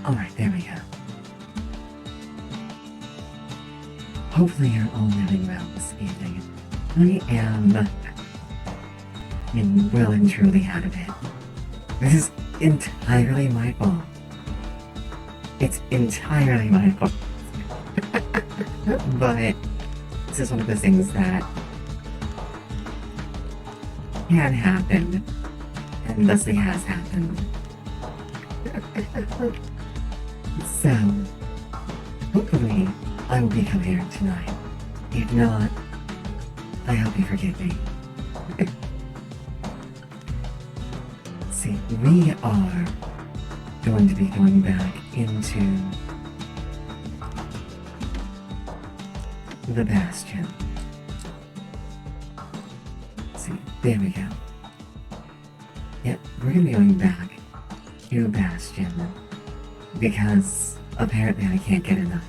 Alright, there we go. Hopefully you're all doing well this evening. I am well and truly out of it. This is entirely my fault. It's entirely my fault. But this is one of those things that can happen, and thusly has happened. So, hopefully, I will be coherent tonight. If not, I hope you forgive me. See, we are going to be going back into the Bastion. See, there we go. Yep, we're gonna be going back to Bastion because apparently I can't get enough.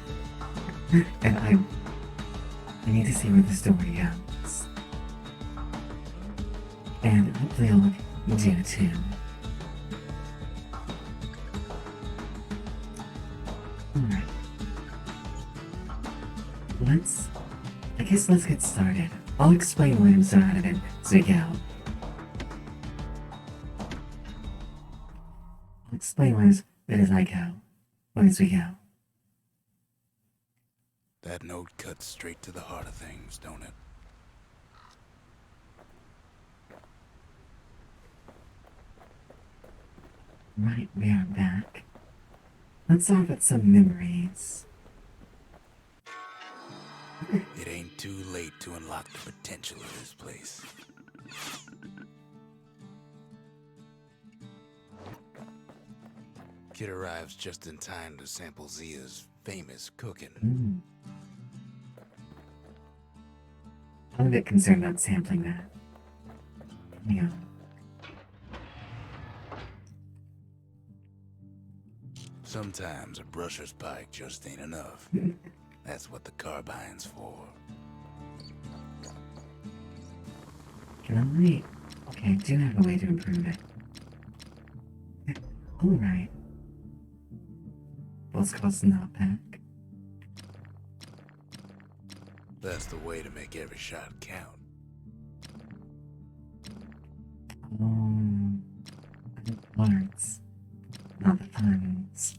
And I need to see where the story goes. And hopefully I'll do too. Alright. Let's get started. I'll explain why I'm so out of it as we go. I'll explain why as I go. As we go. That note cuts straight to the heart of things, don't it? Right, we are back. Let's start with some memories. It ain't too late to unlock the potential of this place. Kid arrives just in time to sample Zia's famous cooking. I'm a bit concerned about sampling that. Yeah. Sometimes a brusher's pike just ain't enough. That's what the carbine's for. Can I? Okay, I do have a way to improve it. Alright. Let's close the knot back. That's the way to make every shot count. The parts, not the funds.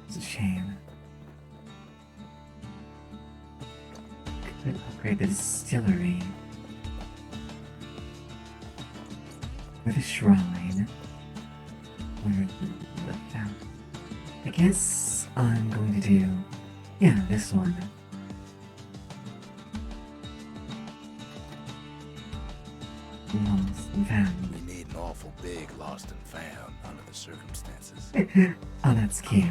It's a shame. Could upgrade the distillery with a shrine or the fountain. I guess I'm going to do, yeah, this one. Lost and found. We need an awful big lost and found under the circumstances. Oh, that's cute.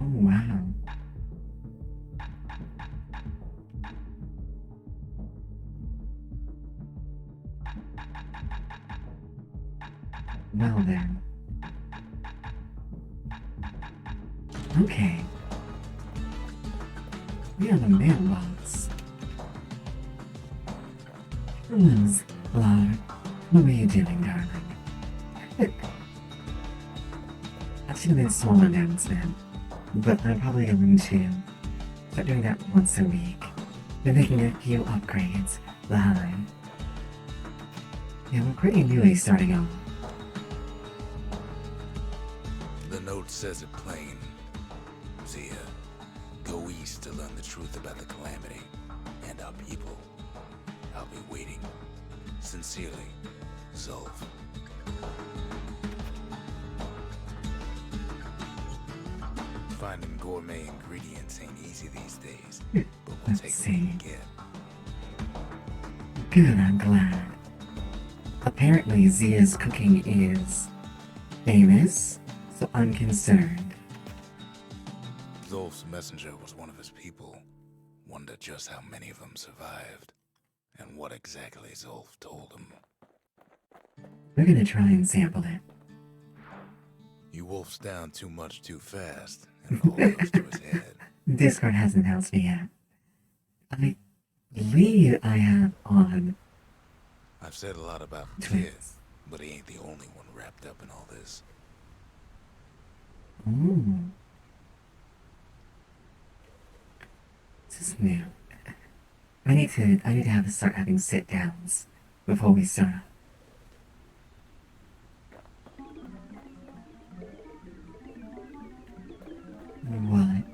Oh, wow. Well then. Okay. We have a mailbox. Liz, Laura, what are you doing, darling? I should have made a small announcement, but I'm probably going to start doing that once a week. We're making a few upgrades live. Yeah, we're pretty newly starting off. The note says it plain. Zia, go east to learn the truth about the calamity and our people. I'll be waiting. Sincerely, Zolf. Finding gourmet ingredients ain't easy these days, but we'll Let's take see. what we get. Good, I'm glad. Apparently Zia's cooking is famous, so I'm concerned. Zolf's messenger was one of his people. Wonder just how many of them survived, and what exactly Zolf told him. We're gonna try and sample it. You wolfs down too much too fast, and it all goes to his head. Discord hasn't housed me yet. I believe I have on I've said a lot about Twins. Kid, but he ain't the only one wrapped up in all this. Ooh. This is new. I need to start having sit downs before we start. What?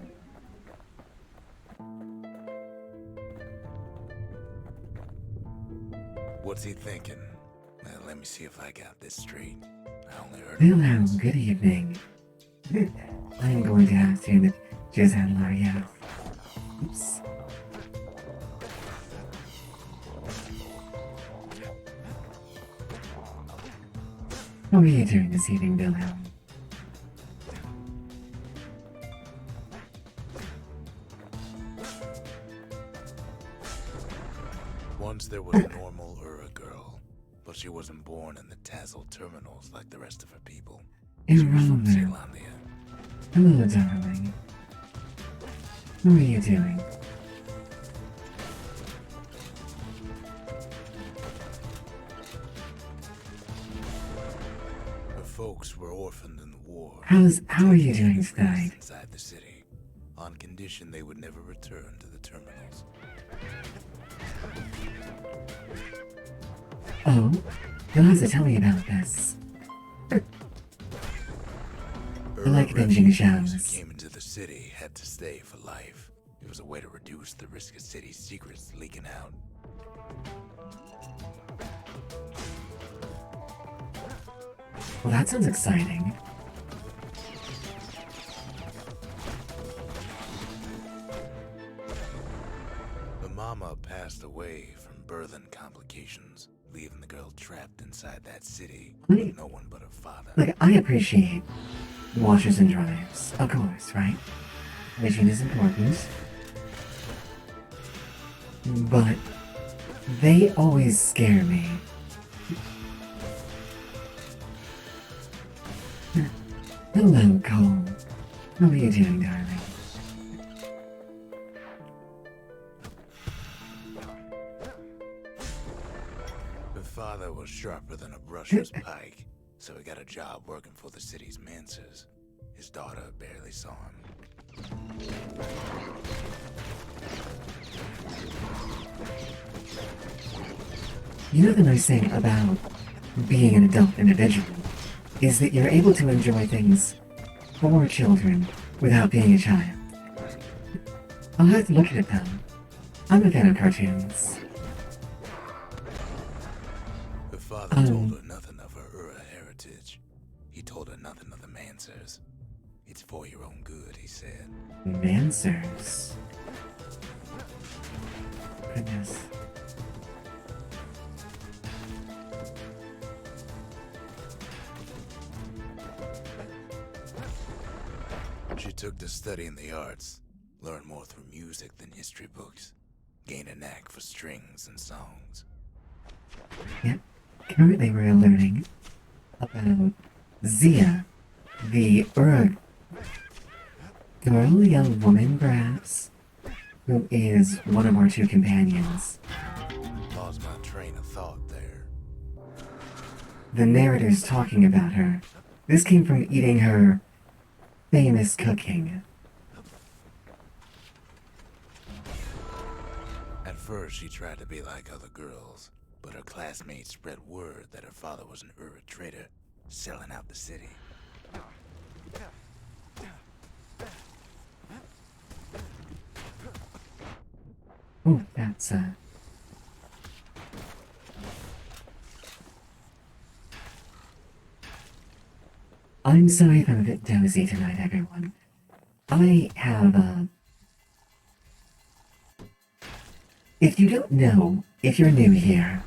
What's he thinking? Well, let me see if I got this straight. I only heard Hello, once. good evening. I'm going to ask you to just handle our yes. Oops. How are you doing this evening, Wilhelm? Once there was a normal Ura girl, but she wasn't born in the Tassel terminals like the rest of her people. She was from Irrelevant. Zealandia. Hello, darling. How are you doing? Her folks were orphaned in the war. How are you doing tonight? Inside the city, on condition they would never return to the terminals. Oh, you'll have to tell me about this. I like binging Refugees who shows. came into the city had to stay for life. It was a way to reduce the risk of city secrets leaking out. Well, that sounds exciting. The mama passed away from birthing complications, leaving the girl trapped inside that city with no one but her father. Like, I appreciate washers and dryers, of course, right? Hygiene is important. But they always scare me. Hello, Cole. How are you doing, darling? Her father was sharper than a brusher's pike, so he got a job working for the city's mancers. His daughter barely saw him. You know the nice thing about being an adult individual is that you're able to enjoy things for children without being a child. I'll have to look at it though. I'm a fan of cartoons. Her father told her nothing of her Ura heritage. He told her nothing of the mancers. It's for your own good, he said. Mancers. Goodness. She took to studying the arts, learned more through music than history books, gained a knack for strings and songs. Yep. Currently we're learning about Zia, the Urg girl, young woman perhaps, who is one of our two companions. Lost my train of thought there. The narrator's talking about her. This came from eating her famous cooking. At first, she tried to be like other girls, but her classmates spread word that her father was an Ura trader, selling out the city. Oh, that's I'm sorry if I'm a bit dozy tonight, everyone. I have, if you don't know, if you're new here,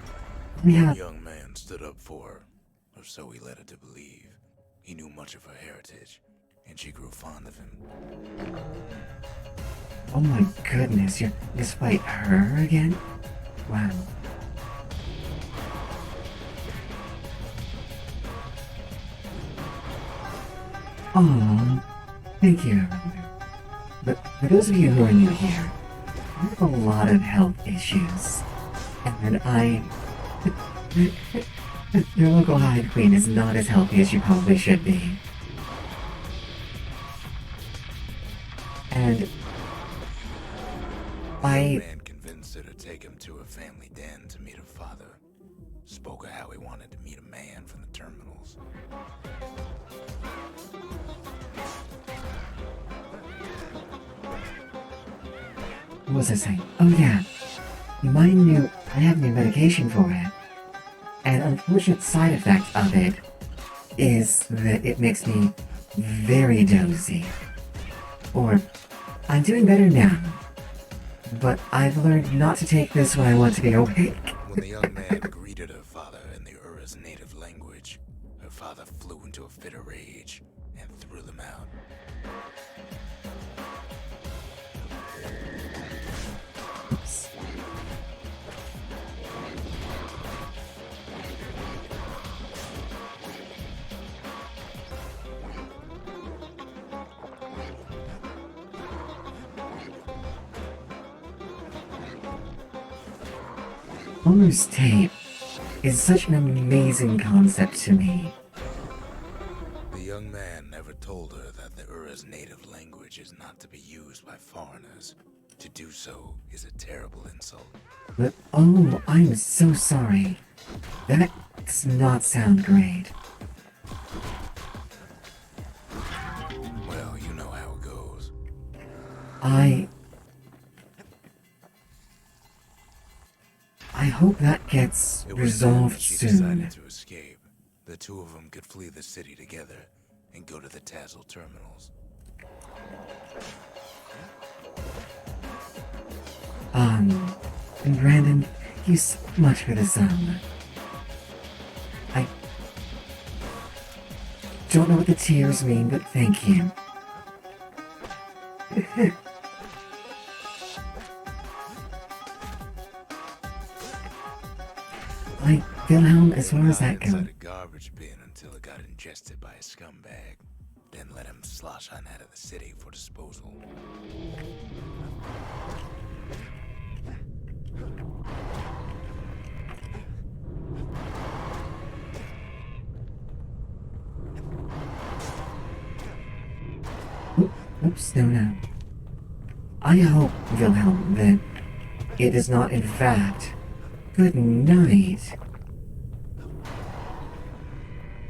we The have... young man stood up for her, or so he led her to believe. He knew much of her heritage, and she grew fond of him. Oh my goodness, you just fight her again? Wow. Oh, thank you, Elder. But for those of you who are new here, I have a lot of health issues. And your local Hive Queen is not as healthy as you probably should be. And The young man convinced her to take him to a family den to meet her father. Spoke of how he wanted to meet a man from the terminals. what was I saying? Oh yeah, I have new medication for it. An unfortunate side effect of it is that it makes me very dozy. Or, I'm doing better now, but I've learned not to take this when I want to be awake. When the young man greeted her father in the Ura's native language, her father flew into a fit of rage and threw them out. Oops. Homer's tape is such an amazing concept to me. The young man never told her that the Ura's native language is not to be used by foreigners. To do so is a terrible insult. But oh, I'm so sorry. That does not sound great. Well, you know how it goes. I hope that gets It was then resolved that she soon. decided to escape. The two of them could flee the city together and go to the Tassel terminals. And Brandon, thank you so much for this, I don't know what the tears mean, but thank you. Wilhelm, as far as that goes. Inside a garbage bin until it got ingested by a scumbag. Then let him slosh on out of the city for disposal. Oops, no. I hope, Wilhelm, that it is not in fact good night.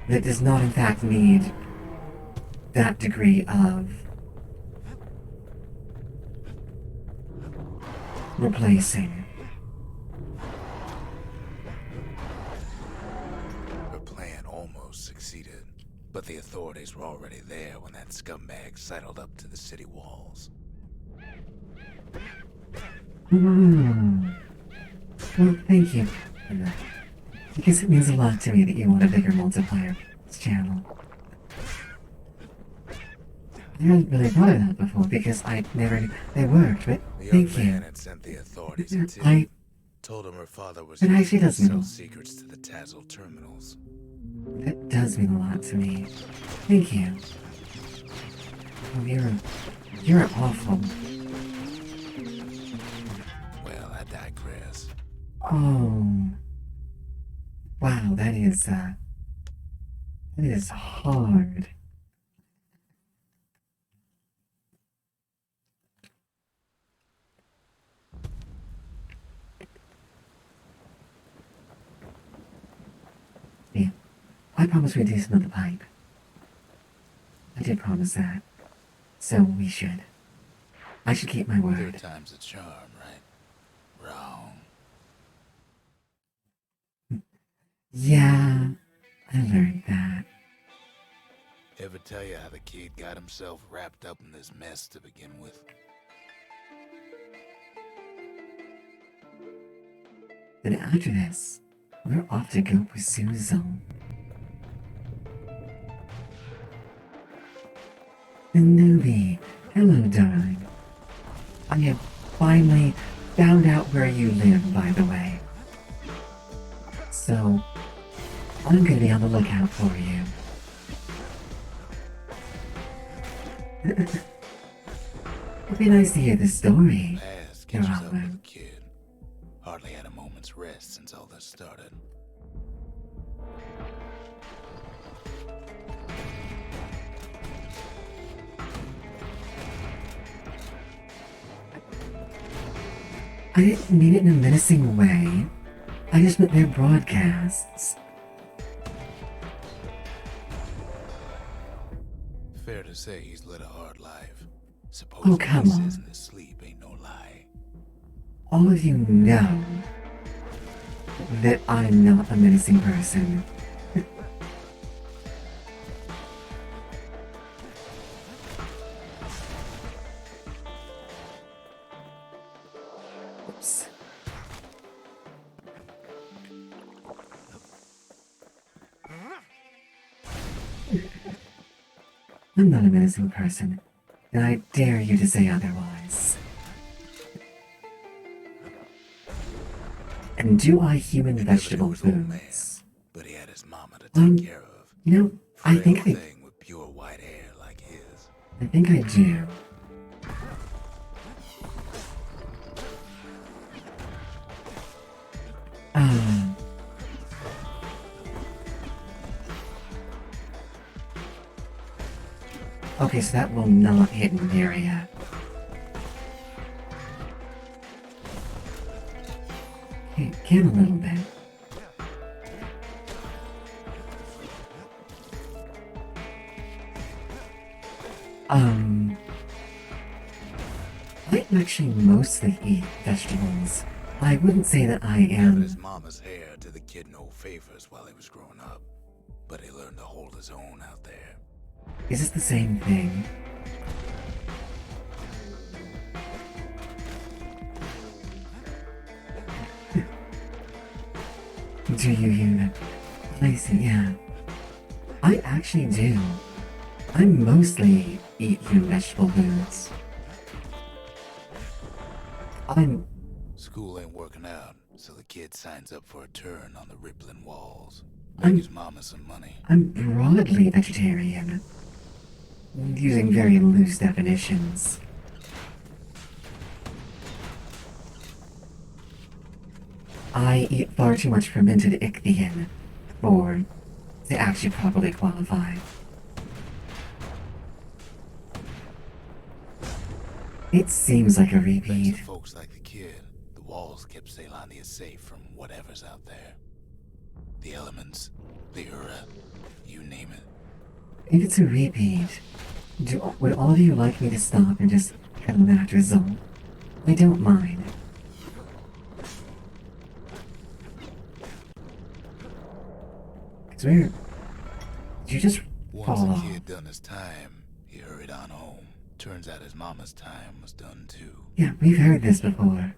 That does not in fact need that degree of replacing. Her plan almost succeeded, but the authorities were already there when that scumbag sidled up to the city walls. Well, thank you for that. I guess it means a lot to me that you want a bigger multiplier for this channel. I hadn't really thought of that before because I never knew they worked, but The young thank you. man had sent the authorities a tip. Told him her father was It actually does mean a sell lot. secrets to the Tassel terminals. That does mean a lot to me. Thank you. Oh, you're awful. Well, I digress. Oh. Wow, that is hard. Yeah, I promised we'd do some of the pipe. I did promise that. So we should. I should keep my Third word. time's a charm, right? Wrong. Yeah, I learned that. Ever tell you how the kid got himself wrapped up in this mess to begin with? Then after this, we're off to go pursue Zone. Anobi, hello darling. I have finally found out where you live, by the way. So, I'm gonna be on the lookout for you. It'd be nice to hear the story. Past Your catches up Honor. with the kid. Hardly had a moment's rest since all this started. I didn't mean it in a menacing way. I just meant their broadcasts. Fair to say he's led a hard life. Suppose Oh, what come he on. says in his sleep ain't no lie. All of you know that I'm not a menacing person. Oops. I'm not a menacing person, and I dare you to say otherwise. And do I human He never knew vegetable his old man, foods? but he had his mama to take care of. You know, I think Frail thing with pure white hair like his. I think I do. Um. Okay, so that will not hit an area. Okay, can a little bit. I actually mostly eat vegetables. I wouldn't say that I Giving am. his mama's hair to the kid no favors while he was growing up. But he learned to hold his own out there. Is this the same thing? Do you? I see, yeah. I actually do. I mostly eat human vegetable foods. I'm. School ain't working out, so the kid signs up for a turn on the rippling walls. I'm- Make his mama some money. I'm broadly vegetarian. Using very loose definitions. I eat far too much fermented ichthyon for to actually properly qualify. It seems like a Thanks repeat. to folks like the kid, the walls kept Ceylon safe from whatever's out there. The elements, the Ura, you name it. If it's a repeat, would all of you like me to stop and just cut that result? I don't mind. Cause did you just Once fall the off? kid done his time, he hurried on home. Turns out his mama's time was done too. Yeah, we've heard this before.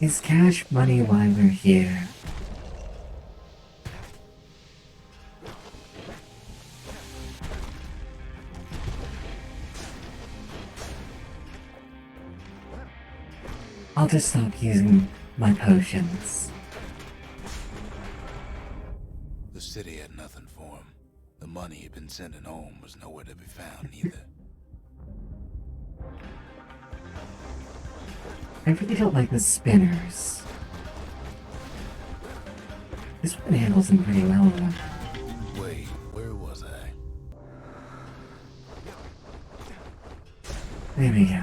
Is cash money why we're here? I'll just stop using my potions. The city had nothing for him. The money he'd been sending home was nowhere to be found either. I really don't like the spinners. This one handles them pretty well though. Wait, where was I? There we go.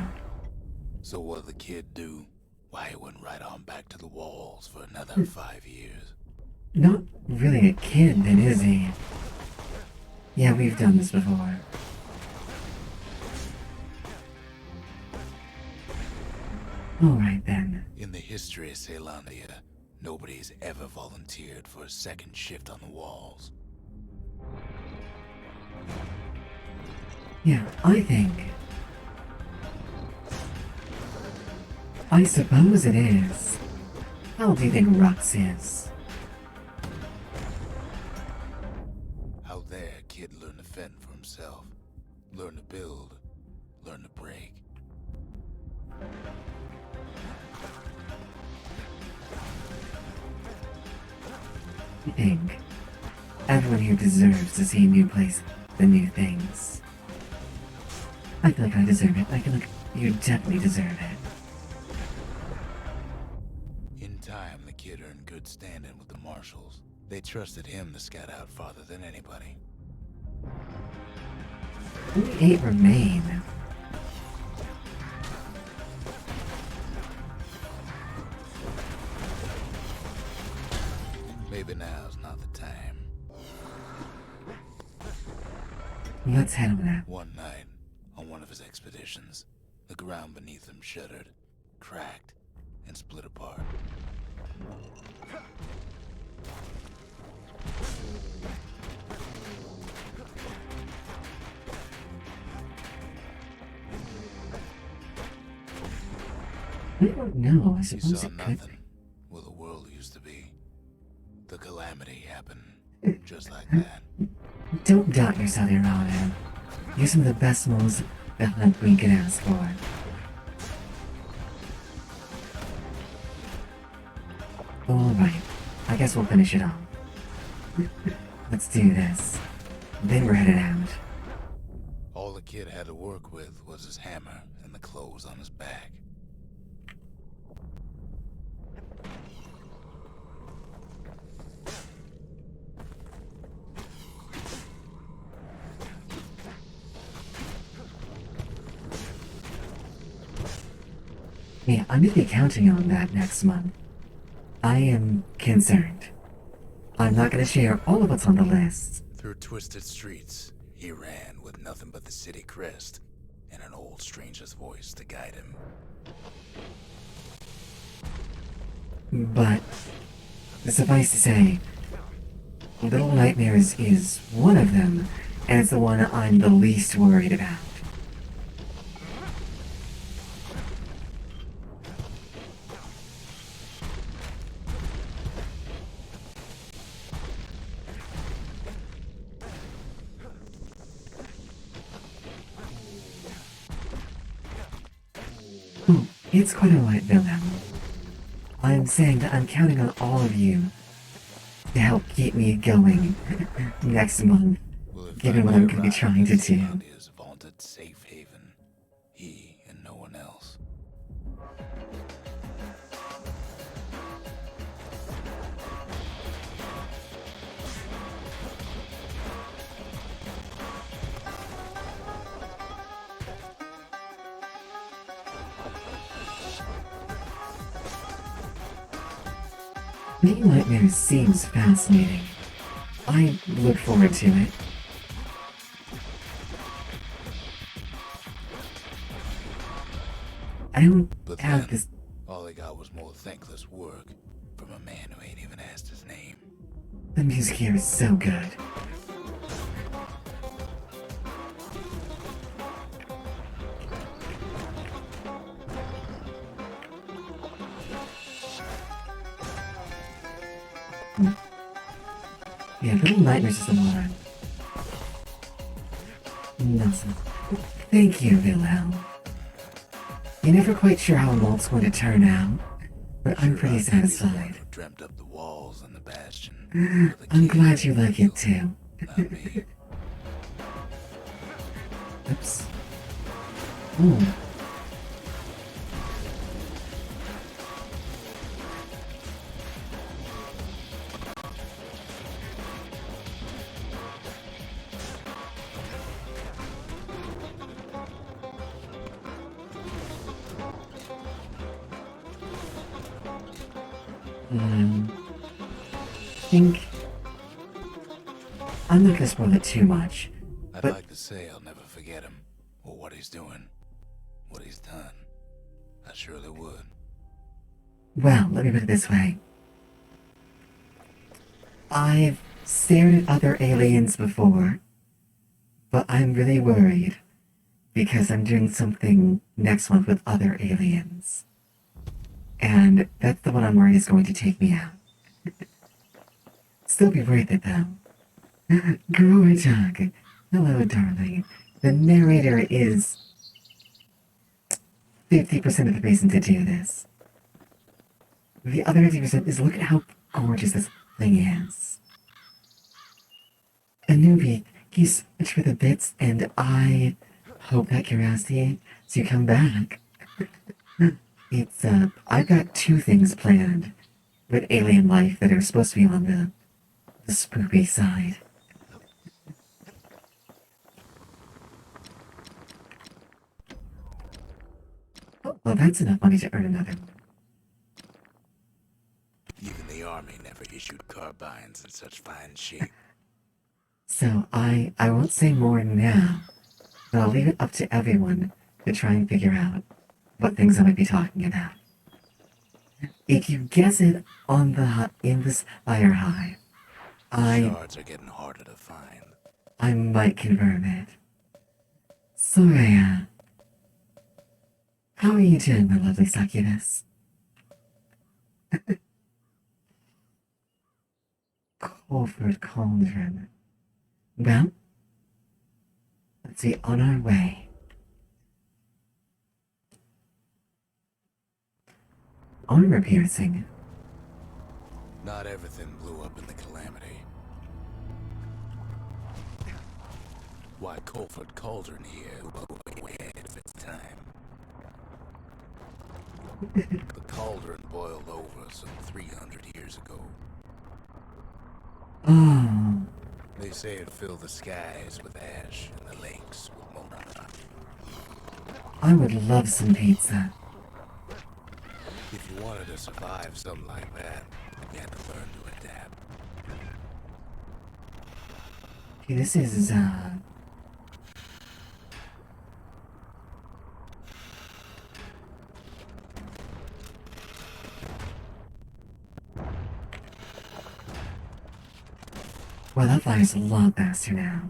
So what'd the kid do? Why, he went right on back to the walls for another 5 years. Not really a kid then, is he? Yeah, we've done this before. Alright then. In the history of Ceylandia, nobody's ever volunteered for a second shift on the walls. Yeah, I suppose it is. How do you think Rux is? Out there, kid learned to fend for himself. Learn to build. Learn to break. I think everyone here deserves to see a new place, the new things. I feel like I deserve it. I feel like you definitely deserve it. In time, the kid earned good standing with the marshals. They trusted him to scout out farther than anybody. Only 8 remain. Maybe now's not the time. Let's head on out. One night, on one of his expeditions, the ground beneath him shuddered, cracked, and split apart. I don't know. I He suppose saw it could. nothing where the world used to be. The calamity happened just like that. Don't doubt yourself, your honor. You're some of the best moves the hunt we could ask for. Alright, I guess we'll finish it off. Let's do this. Then we're headed out. All the kid had to work with was his hammer and the clothes on his back. Yeah, I'm gonna be counting on that next month. I am concerned. I'm not gonna share all of what's on the list. Through twisted streets, he ran with nothing but the city crest and an old stranger's voice to guide him. But suffice to say, Little Nightmares is one of them, and it's the one I'm the least worried about. It's quite alright, Wilhelm. I'm saying that I'm counting on all of you to help keep me going next month, Will it given what finally I'm going to be arrive trying to do. around his vaunted safe haven? He and no one else. Little Nightmares seems fascinating. I look forward to it. I don't But have then, this. all they got was more thankless work from a man who ain't even asked his name. The music here is so good. Yeah, Little Nightmares is the one. Nothing. Thank you, Wilhelm. You're never quite sure how a walt's going to turn out, but I'm pretty Sure, I think he's the one satisfied. who dreamt up the walls and the bastion. for the I'm kid glad you to like feel, it too. Not me. Oops. Oh. I think I'm not gonna spoil it too much, I'd but like to say I'll never forget him, or what he's doing, what he's done. I surely would. well, let me put it this way. I've stared at other aliens before, but I'm really worried because I'm doing something next month with other aliens. And that's the one I'm worried is going to take me out. Still be worth it though. Gorjak. Hello, darling. The narrator is 50% of the reason to do this. The other 50% is look at how gorgeous this thing is. you so much for the bits, and I hope that curiosity to come back. I've got two things planned with alien life that are supposed to be on the spooky side. Oh, well, that's enough money to earn another one. Even the army never issued carbines in such fine shape. So I won't say more now, but I'll leave it up to everyone to try and figure out what things I might be talking about. If you guess it on in this fire hive, Shards are getting harder to find. I might confirm it. Soraya, how are you doing, my lovely succubus? Colford Cauldron. Well, let's be on our way. Armor piercing. Not everything blew up in the calamity. Why Colford Cauldron here way ahead of its time. The cauldron boiled over some 300 years ago. Oh, They say it filled the skies with ash and the lakes with molten. I would love some pizza. If you wanted to survive something like that, you had to learn to adapt. Okay, this is, well, that flies a lot faster now.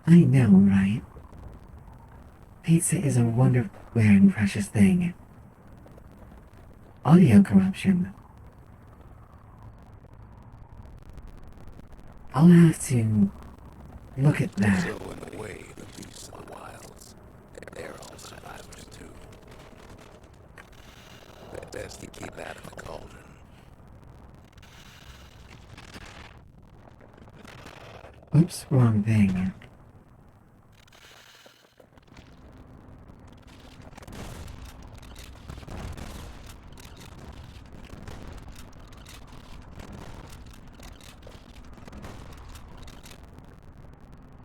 I know, right? Pizza is a wonderful, rare, and precious thing. Audio corruption. I'll have to look at that. So in a way, the beasts of the wilds, they're all survivors too. Best to keep out of the cauldron. Oops, wrong thing.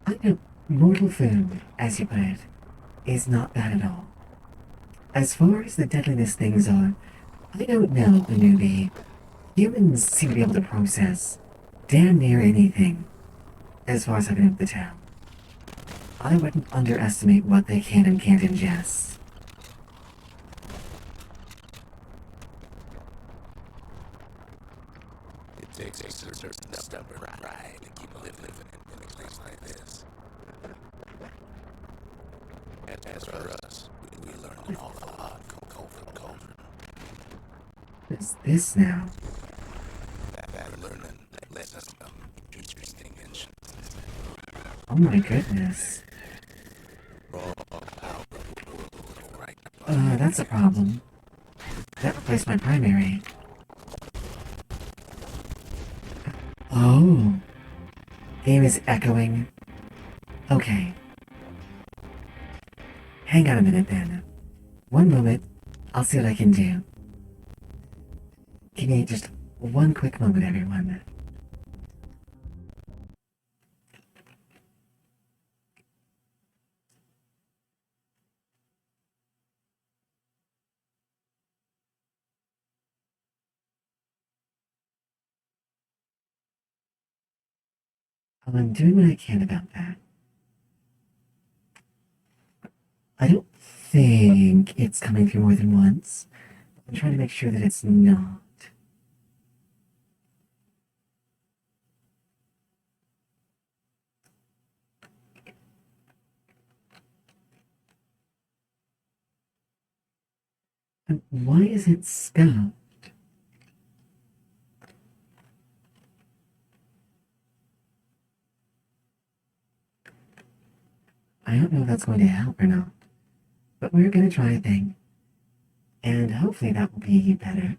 I know mortal food, as you put it, is not bad at all. As far as the deadliness things are, I don't know, a newbie. Humans seem to be able to process damn near anything, as far as I've been able to tell. I wouldn't underestimate what they can and can't ingest. It takes a certain stubborn pride to keep living in a place like this. As for us, we learned an awful lot from Cauldron. What's this now? That learning led us to interesting and Oh my goodness. That's a problem. That replaced my primary. Oh. Game is echoing. Okay. Hang on a minute then. One moment. I'll see what I can do. Give me just one quick moment, everyone. I'm doing what I can about that. I don't think it's coming through more than once. I'm trying to make sure that it's not. Why is it scuffed? I don't know if that's going to help or not. But we're gonna try a thing. And hopefully that will be better.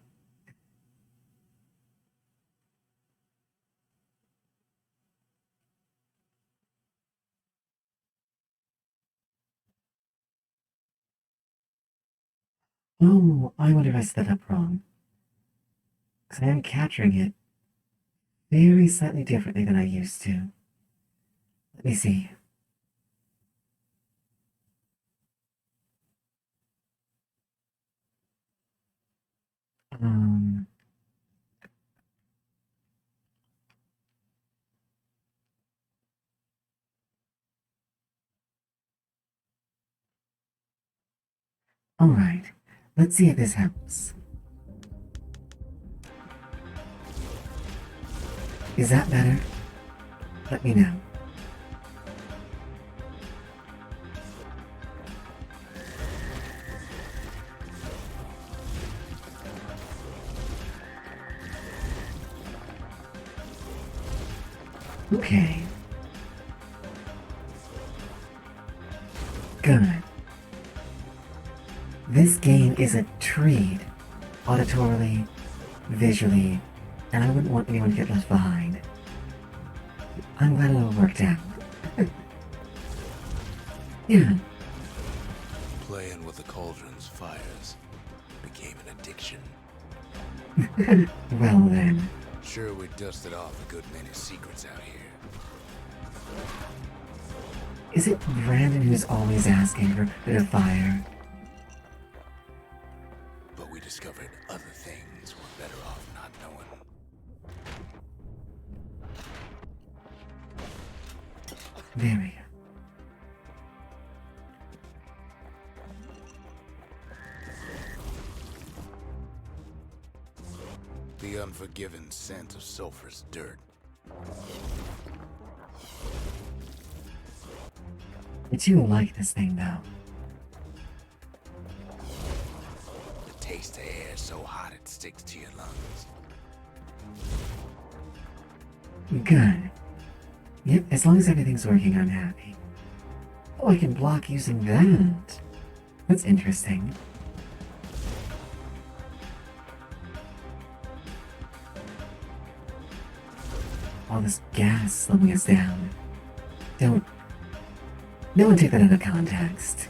Oh, I wonder if I set that up wrong. Because I am capturing it very slightly differently than I used to. Let me see. Um, alright. Let's see if this helps. Is that better? Let me know. Okay. Good. This game is a treat, auditorily, visually, and I wouldn't want anyone to get left behind. I'm glad it all worked out. Yeah. Playing with the cauldron's fires became an addiction. Well then. Sure, we dusted off a good many secrets out here. Is it Brandon who's always asking for a bit of fire? But we discovered other things we're better off not knowing. There we go. The unforgiving scent of sulfurous dirt. I do like this thing though. The taste of air so hot it sticks to your lungs. Good. Yep, as long as everything's working, I'm happy. Oh, I can block using that. That's interesting. All this gas slowing us down. No one take that out of context.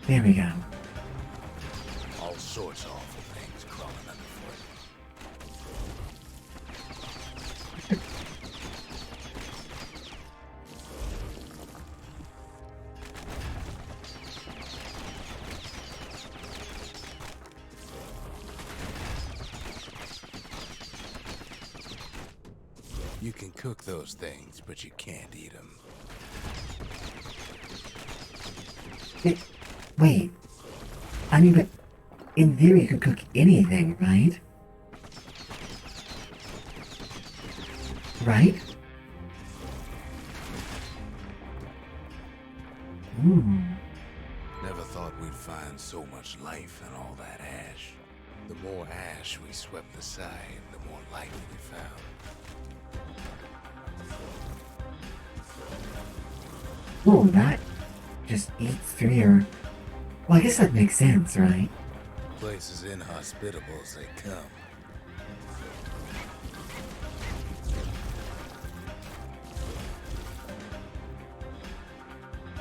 There we go. All sorts of awful things crawling underfoot. You can cook those things, but you can't eat them. Wait. I mean, but in theory, you could cook anything, right? Right? Ooh. Never thought we'd find so much life in all that ash. The more ash we swept aside, the more life we found. Oh, that just eats through your... Well, I guess that makes sense, right? Place as inhospitable as they come.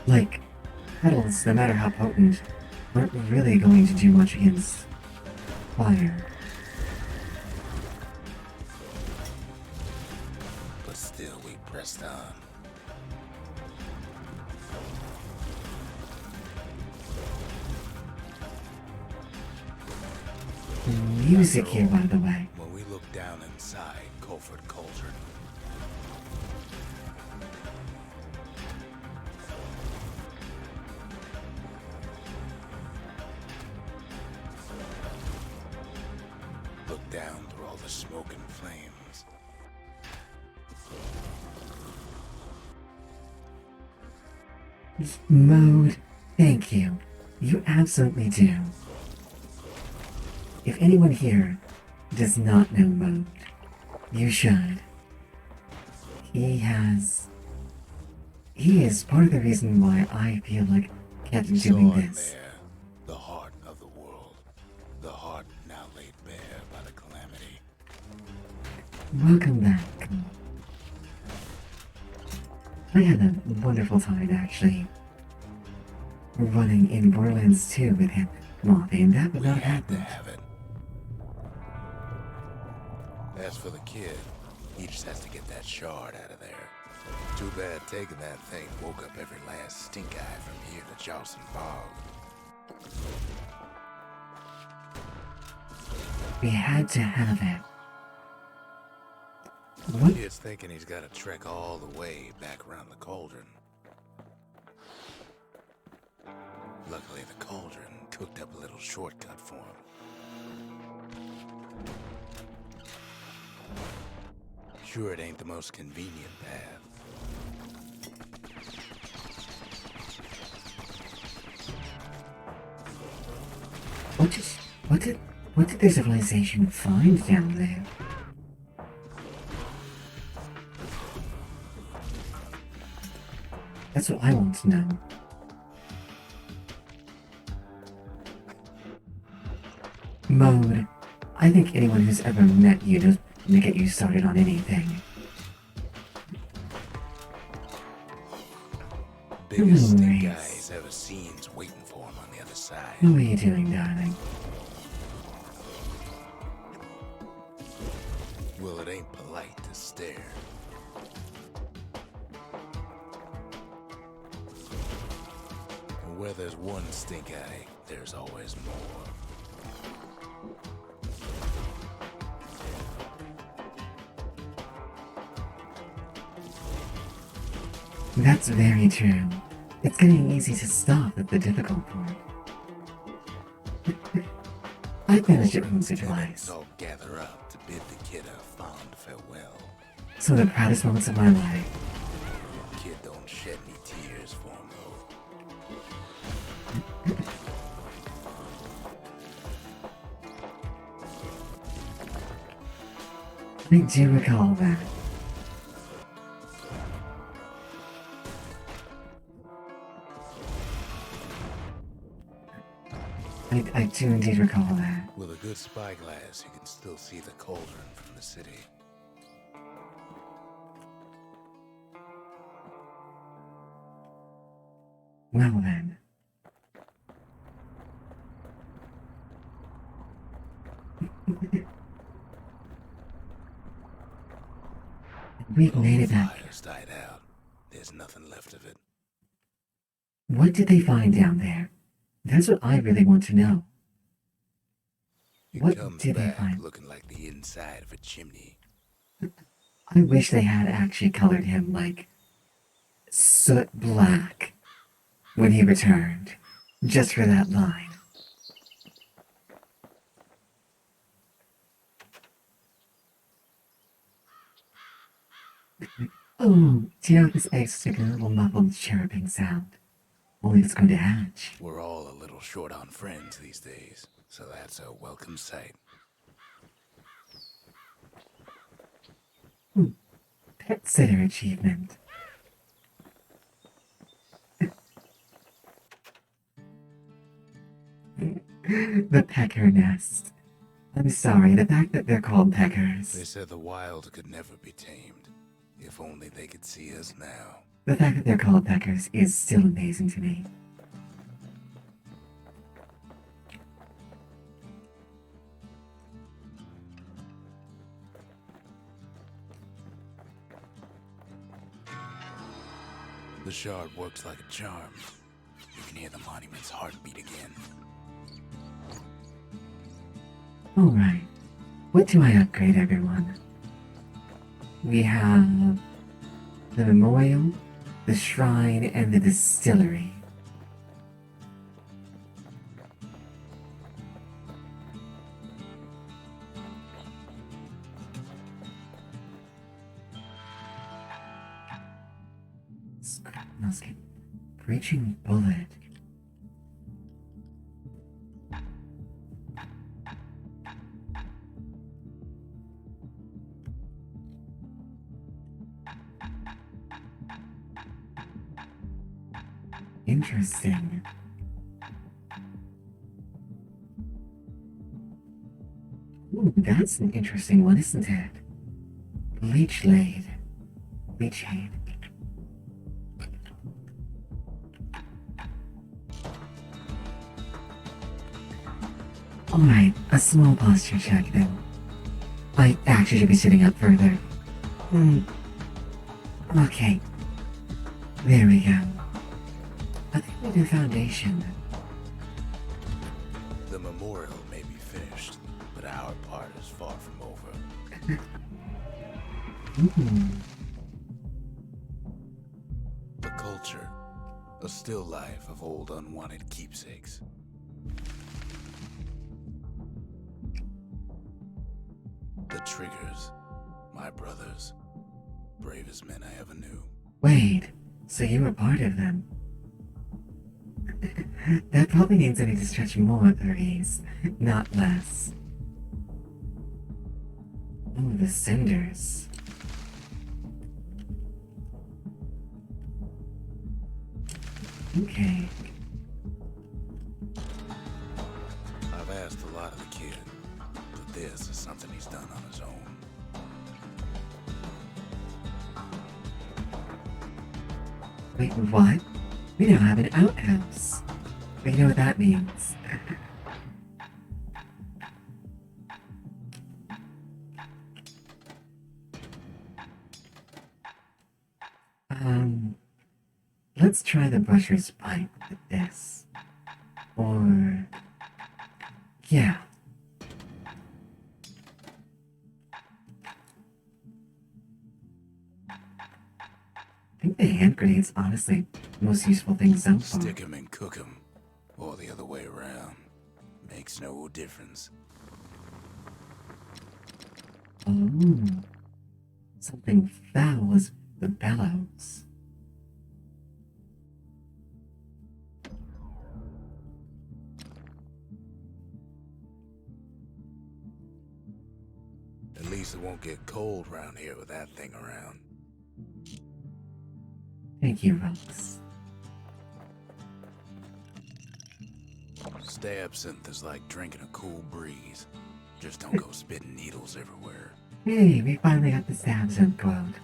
Like, petals, no matter how potent, aren't really going to do much against fire. But still we pressed on. Music here, by the way. When we looked down inside Colford Cauldron, looked down through all the smoke and flames. Mode, thank you. You absolutely do. If anyone here does not know Mode, you should. He is part of the reason why I feel like I kept We doing saw in this. there the heart of the world. The heart now laid bare by the clan. Welcome back. I had a wonderful time, actually, running in Borderlands 2 with him. And that would We not had to happen. have it. As for the kid, he just has to get that shard out of there. Too bad taking that thing woke up every last stink eye from here to Charleston Bog. We had to have it. What? Kid's thinking he's got to trek all the way back around the cauldron. Luckily, the cauldron cooked up a little shortcut for him. Sure, it ain't the most convenient path. What did the civilization find down there? That's what I want to know. Mode. I think anyone who's ever met you doesn't get you started on anything. Biggest stink Nice. guy he's ever seen's waiting for him on the other side. How are you doing, darling? Well, it ain't polite to stare. Where there's one stink eye, there's always more. That's very true. It's getting easy to stop at the difficult part. I've managed it once or twice. All gather up to bid the kid a fond farewell. Some of the proudest moments of my life. Kid don't shed any tears for him, though. I do recall that. I do indeed recall that. With a good spyglass, you can still see the cauldron from the city. Well then. We've made it back. Fire's died out. There's nothing left of it. What did they find down there? That's what I really want to know. It What comes did they back find? looking like the inside of a chimney. I wish they had actually colored him like soot black when he returned, just for that line. Oh, do you know this eggs make a little muffled chirruping sound? Only it's going to hatch. We're all a little short on friends these days, so that's a welcome sight. Pet sitter achievement. The pecker nest. I'm sorry, the fact that they're called They peckers. said the wild could never be tamed. If only they could see us now. The fact that they're called peckers is still amazing to me. The shard works like a charm. You can hear the monument's heartbeat again. Alright, what do I upgrade, everyone? We have the memorial, the shrine, and the distillery. Scrap musket. Breaching bullet. Interesting. Ooh, that's an interesting one, isn't it? Leech Lade. Leechade. Alright, a small posture check then. I actually should be sitting up further. Okay. There we go. I think we do foundation. The memorial may be finished, but our part is far from over. The culture, a still life of old unwanted keepsakes. The Triggers, my brothers, bravest men I ever knew. Wait, so you were part of them? That probably means I need to stretch more, Therese, not less. Oh, the cinders. Okay. I've asked a lot of the kid, but this is something he's done on his own. Wait, what? We now have an outhouse. We know what that means. Let's try the brusher's pipe with this. Or... yeah. I think the hand grenade's honestly the most useful thing so far. Stick 'em and cook 'em, or the other way around. Makes no difference. Oh. Something foul is the bellows. At least it won't get cold around here with that thing around. Thank you, Rox. Stay absinthe is like drinking a cool breeze. Just don't go spitting needles everywhere. Hey, we finally got the stabs up quote.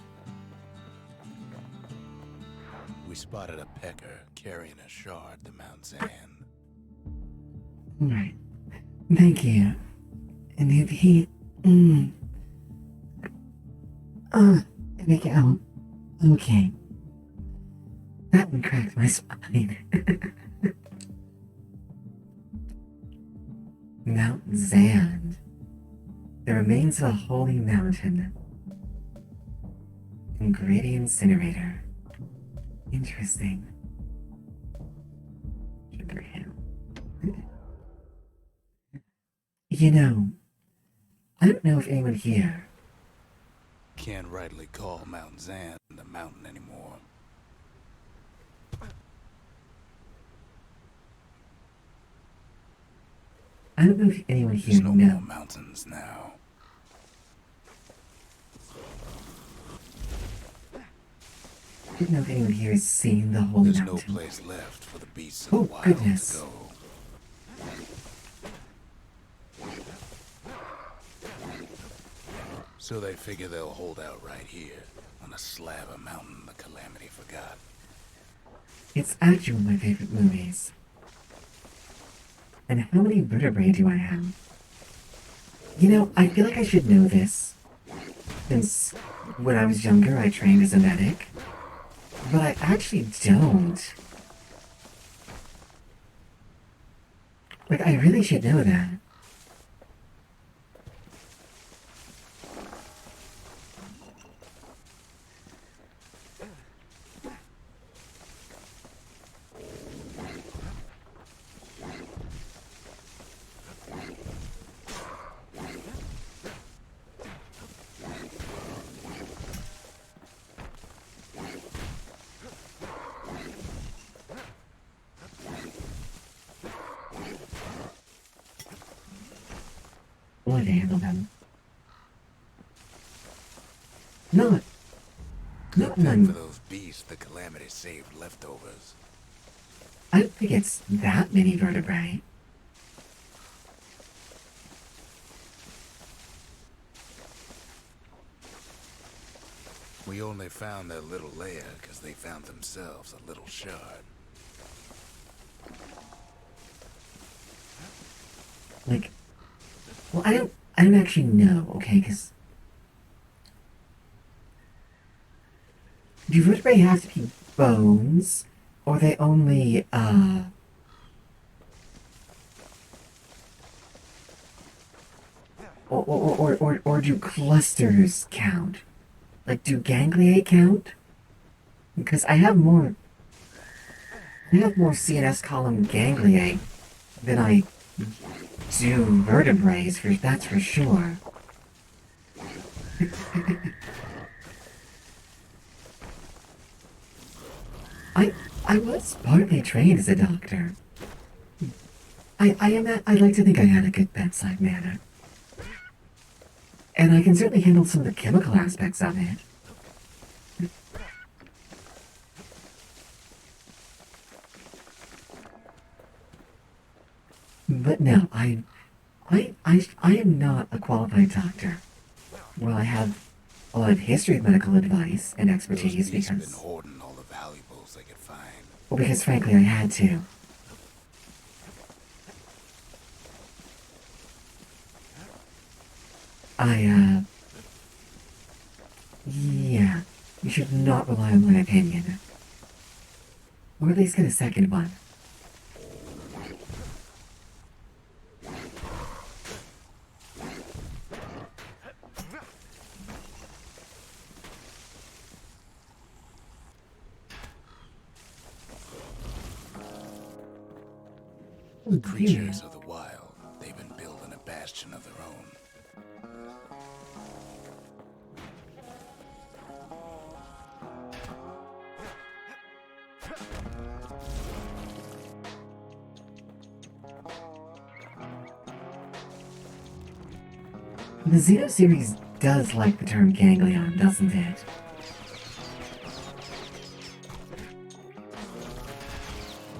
We spotted a pecker carrying a shard to Mount Zan. Alright. Thank you. And if he... there we go. Okay. That one cracked my spine. Mount Zan. The remains of a holy mountain. Ingredient incinerator. Interesting. Sugar hill. You know, I don't know if anyone here... Can't rightly call Mount Zan the mountain anymore. I don't know if anyone There's here no knows. more mountains now. I don't know if anyone here has seen the holy There's no mountain. place left for the beasts of the Oh, wild goodness. to go. So they figure they'll hold out right here, on a slab of mountain the Calamity forgot. It's actually one of my favorite movies. And how many vertebrae do I have? You know, I feel like I should know this. Since when I was younger I trained as a medic. But I actually don't. Like, I really should know that. Or to handle them. Not Good thing none. for those beasts the Calamity saved leftovers. I don't think it's that many vertebrae. We only found their little lair because they found themselves a little shard. Like, well, I don't actually know, okay, because do vertebrae have to be bones, or they only, or do clusters count? Like, do gangliate count? Because I have more CNS column gangliate than I do vertebrae, that's for sure. I was partly trained as a doctor. I'd like to think I had a good bedside manner. And I can certainly handle some of the chemical aspects of it. But no, I am not a qualified doctor. Well, I have a lot of history of medical advice and expertise Those beasts because, been hoarding all the valuables they could find. well, because frankly I had to. Yeah, you should not rely on my opinion. Or at least get a second one. The creatures of the wild, they've been building a bastion of their own. The Xeno series does like the term ganglion, doesn't it?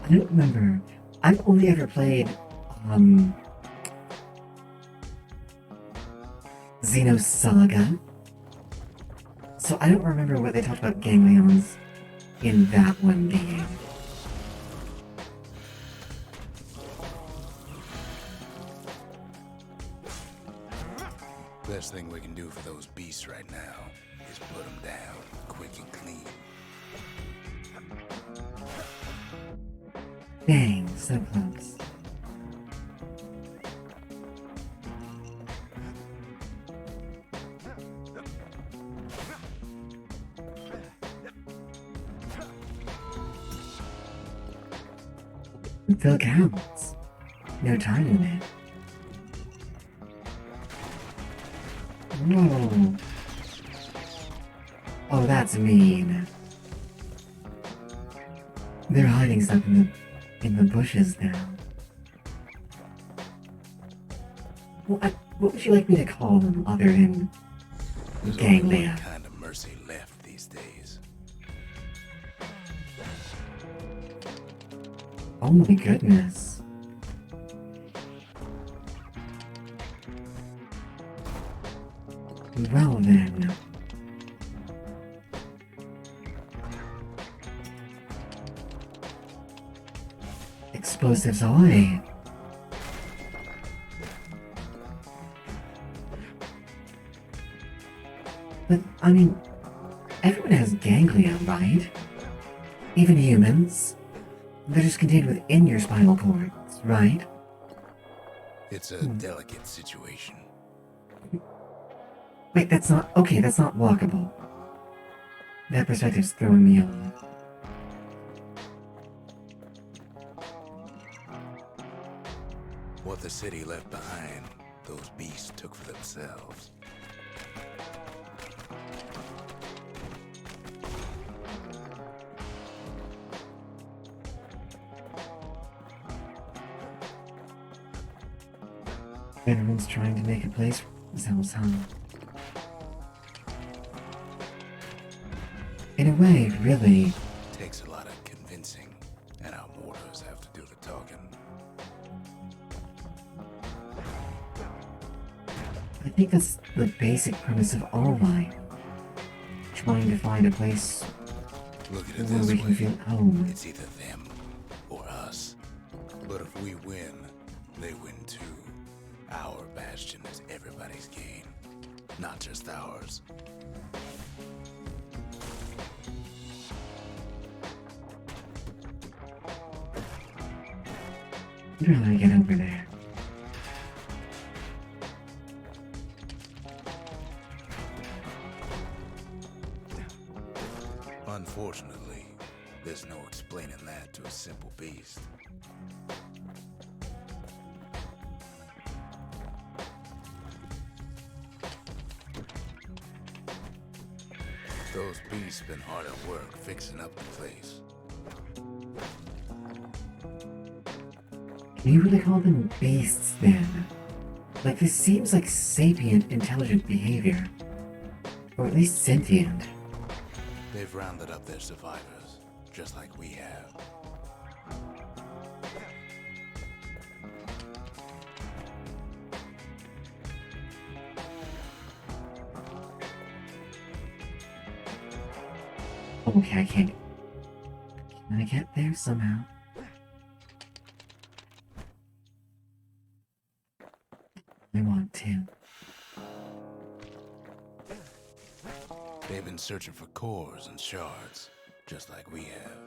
I don't remember. I've only ever played, Xenosaga. So I don't remember what they talked about ganglions in that one game. Best thing we can do for those beasts right now is put them down quick and clean. Dang, so close. Fill counts. No time limit. Whoa. Oh, that's mean. They're hiding stuff in the bushes now. What would you like me to call them other than There's only one ganglia? kind of mercy left these days. Oh my goodness. Well then. Explosives away. But, I mean, everyone has ganglia, right? Even humans. They're just contained within your spinal cords, right? It's a delicate situation. Wait, that's not walkable. That perspective's throwing me off. What the city left behind, those beasts took for themselves. Everyone's trying to make a place for themselves, huh? In a way, it really. Takes a lot of convincing, and our mortars have to do the talking. I think that's the basic premise of all life. trying to find a place Look at it where this we can way. feel home. It's either them or us. But if we win, they win too. Our Bastion is everybody's gain, not just ours. I wonder how to get over there. Unfortunately, there's no explaining that to a simple beast. Those beasts been hard at work fixing up the place. Can you really call them beasts then? Like, this seems like sapient, intelligent behavior. Or at least sentient. They've rounded up their survivors, just like we have. Okay, I can't. Can I get there somehow? I want to. They've been searching for cores and shards, just like we have.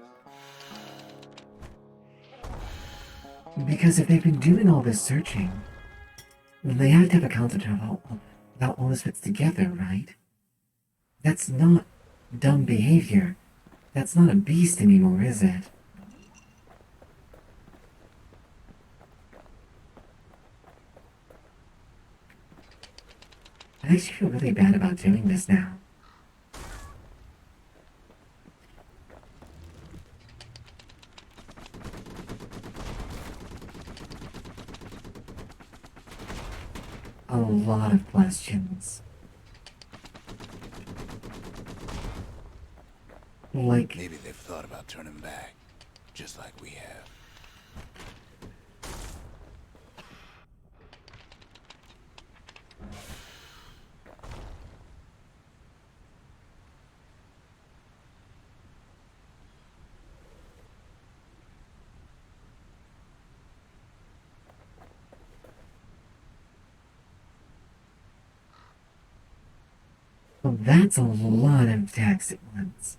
Because if they've been doing all this searching, then they have to have a concept of how all this fits together, right? That's not dumb behavior. That's not a beast anymore, is it? I actually feel really bad about doing this now. A lot of questions. Like, Maybe they've thought about turning back, just like we have. well, that's a lot of text at once.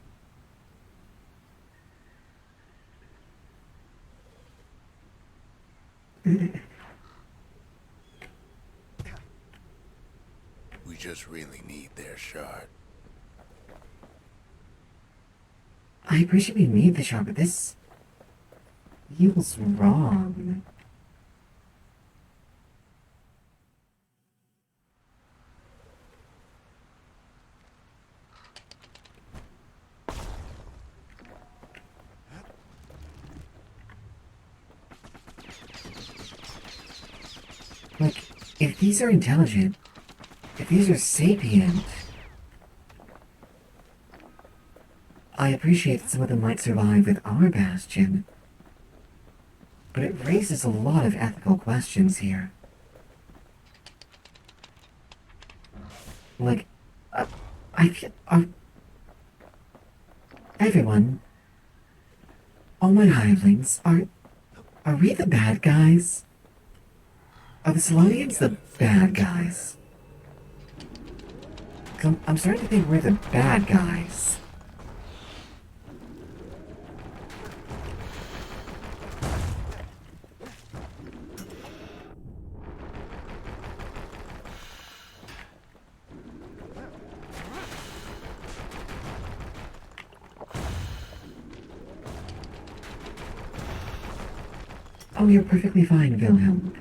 We just really need their shard. I appreciate we need the shot, but this feels wrong. Like, if these are intelligent, if these are sapient, I appreciate that some of them might survive with our Bastion, but it raises a lot of ethical questions here. Like, I feel, everyone, all my hivelings, are we the bad guys? Are the Salonians the bad guys? I'm starting to think we're the bad guys. Oh, you're perfectly fine, Wilhelm.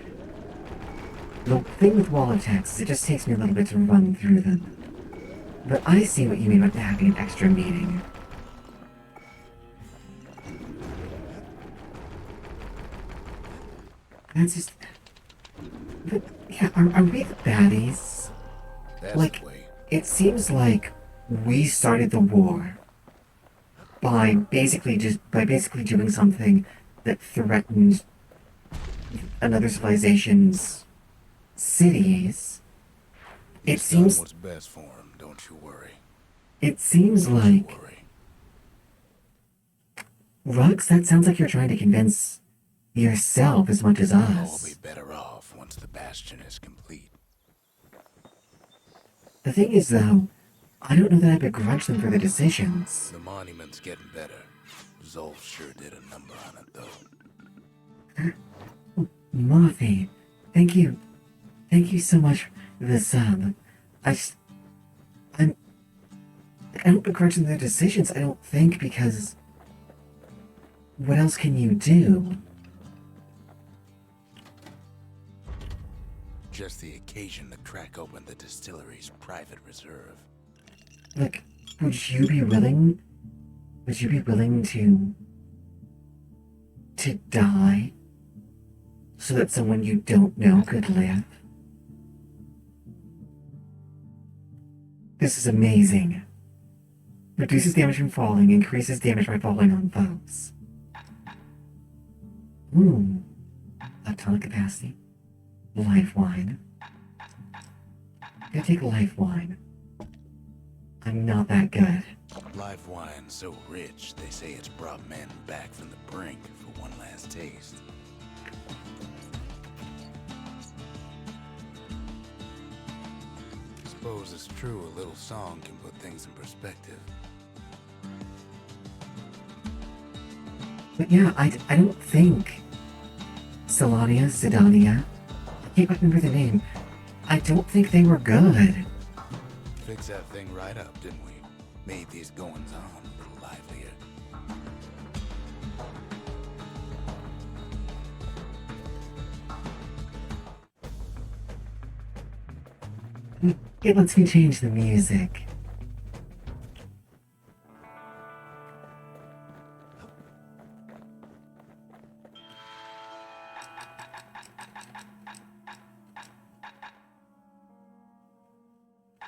The thing with wall attacks is it just takes me a little bit to run through them. But I see what you mean about having an extra meeting. That's just... But, yeah, are we the baddies? That's Like, the way. it seems like we started the war by basically doing something that threatened another civilization's cities. It He's done seems what's best for him, don't you worry. It seems Don't like... you worry. Rux, that sounds like you're trying to convince yourself as much as I'll be us. better off once the Bastion is complete. The thing is, though, I don't know that I begrudge them for their decisions. The monument's getting better. Zolf sure did a number on it, though. Morphe, thank you. Thank you so much for the sub. I just... I don't begrudge them their decisions, I don't think, because... What else can you do? Just the occasion to crack open the distillery's private reserve. Like, would you be willing... Would you be willing to die? So that someone you don't know could live? This is amazing. Reduces damage from falling, increases damage by falling on foes. Ooh. Tonic capacity. Life wine. Gonna take life wine. I'm not that good. Live wine so rich, they say it's brought men back from the brink for one last taste. Suppose it's true a little song can put things in perspective. But yeah, I don't think Solania, Zidania, I can't quite remember the name. I don't think they were good. Fix that thing right up, didn't we? Made these goings on a little livelier. It lets me change the music.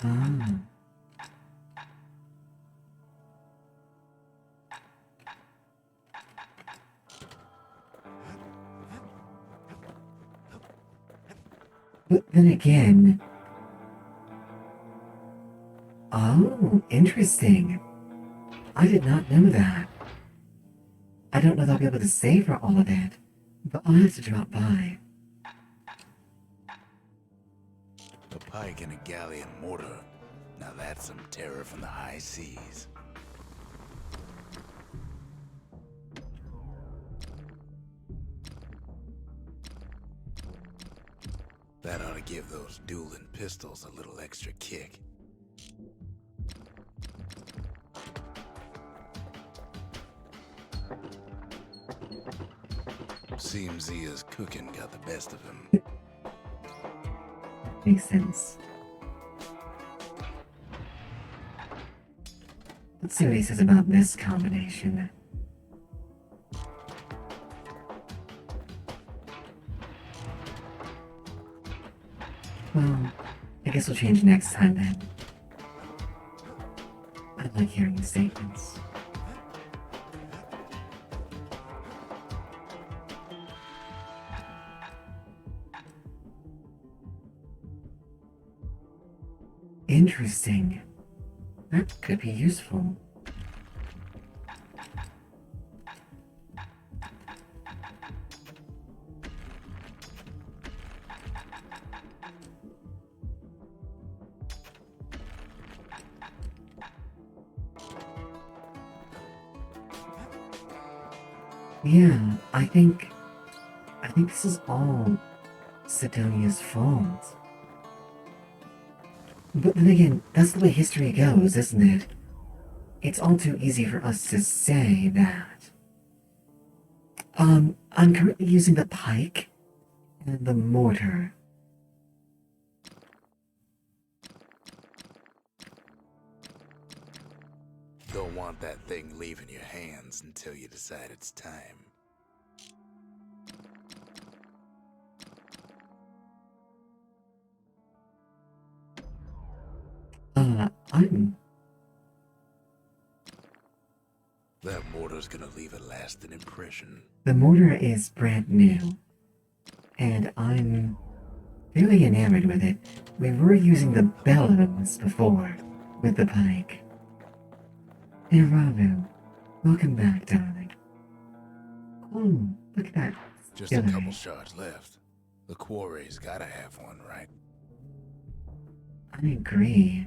Ah. But then again... Oh, interesting. I did not know that. I don't know that I'll be able to savor all of it, but I'll have to drop by. A pike and a galleon mortar. Now that's some terror from the high seas. That ought to give those dueling pistols a little extra kick. Seems Zia's cooking got the best of him. Makes sense. Let's see what he says about this combination. Well, I guess we'll change next time then. I like hearing the statements. Interesting. That could be useful. Yeah, I think this is all Sidonia's fault. But then again, that's the way history goes, isn't it? It's all too easy for us to say that. I'm currently using the pike and the mortar. Don't want that thing leaving your hands until you decide it's time. That mortar's gonna leave a lasting impression. The mortar is brand new, and I'm fairly enamored with it. We were using the bellows before with the pike. Hey, Ravu. Welcome back, darling. Oh, look at that. Just a Skiller. couple shards left. The quarry's gotta have one, right? I agree.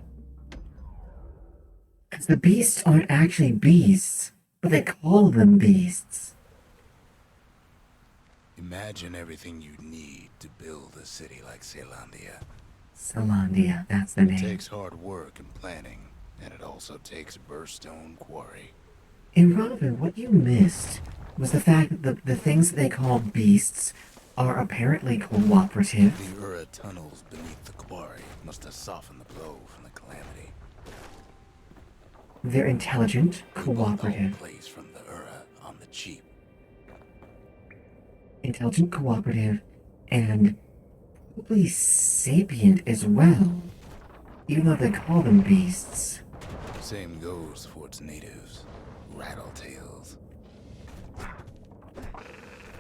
Because the beasts aren't actually beasts, but they call them beasts. Imagine everything you need to build a city like Zealandia. Salandia, that's the It name. takes hard work and planning, and it also takes a burstone quarry. In Ravu, what you missed was the fact that the things that they call beasts are apparently cooperative. The Ura tunnels beneath the quarry must have softened the blow from the calamity. They're intelligent, We bought the whole cooperative. place from the Ura on the cheap. Intelligent, cooperative, and probably sapient as well. Even though they call them beasts. Same goes for its natives, rattletails.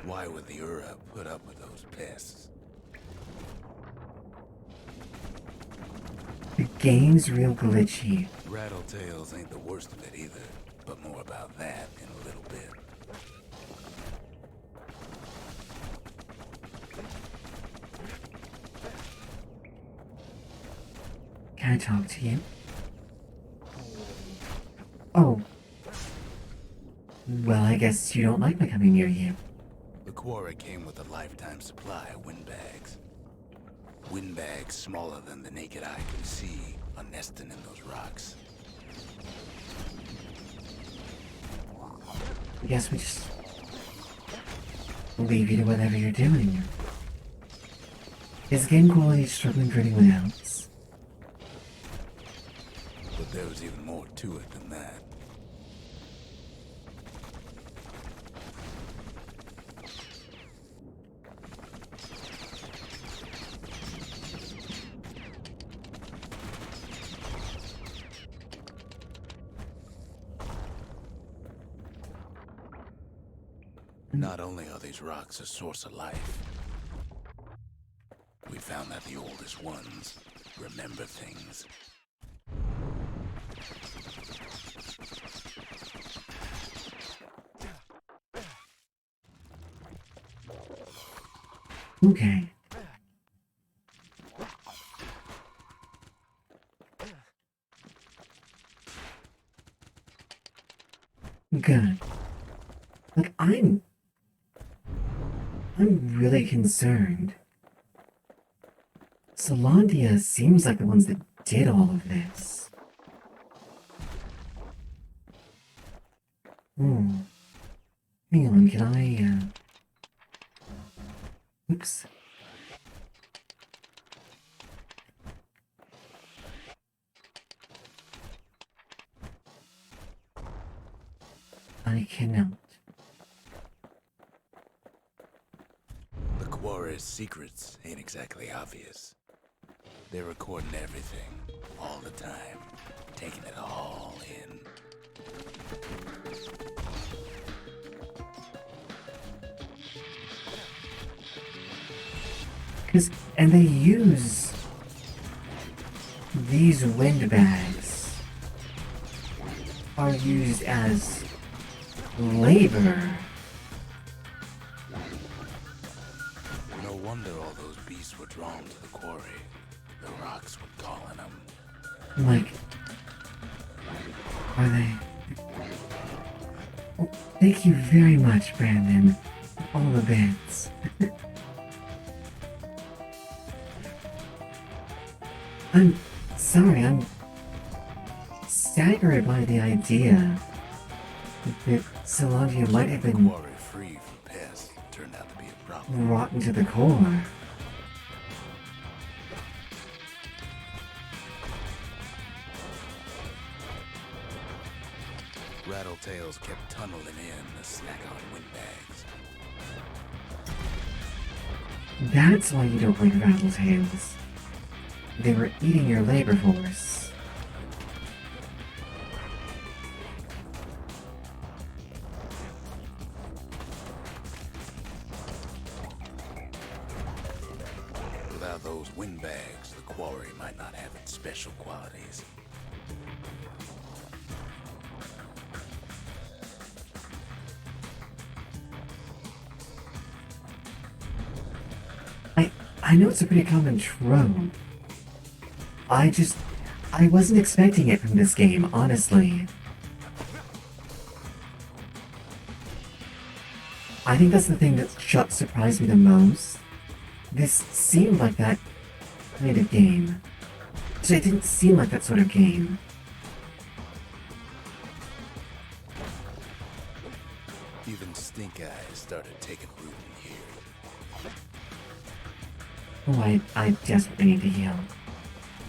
Why would the Ura put up with those pests? The game's real glitchy. Rattletails ain't the worst of it either, but more about that in a little bit. Can I talk to you? Oh. Well, I guess you don't like me coming near you. The quarry came with a lifetime supply of windbags. Windbags smaller than the naked eye can see are nesting in those rocks. I guess we just leave you to whatever you're doing. Is game quality struggling for anyone else? But there was even more to it than that. Not only are these rocks a source of life, we found that the oldest ones remember things. Okay. Good. Like, I'm really concerned. Salandia seems like the ones that did all of this. Hmm. Hang on, can I, oops. I cannot. The quarry's secrets ain't exactly obvious. They're recording everything, all the time, taking it all in. And they use these windbags are used as labor. No wonder all those beasts were drawn to the quarry. The rocks were calling them. Like, are they? Oh, thank you very much, Brandon. All the bits. I'm sorry, I'm staggered by the idea that Salandia might have The been quarry free from pests turned out to be a problem. rotten to the core. Rattletails kept tunneling in to snack on windbags. That's why you don't like rattletails. They were eating your labor force. Without those windbags, the quarry might not have its special qualities. I know it's a pretty common trope. I wasn't expecting it from this game, honestly. I think that's the thing that surprised me the most. This seemed like that kind of game. So it didn't seem like that sort of game. Even stink eyes started taking root in here. Oh, I desperately need to heal.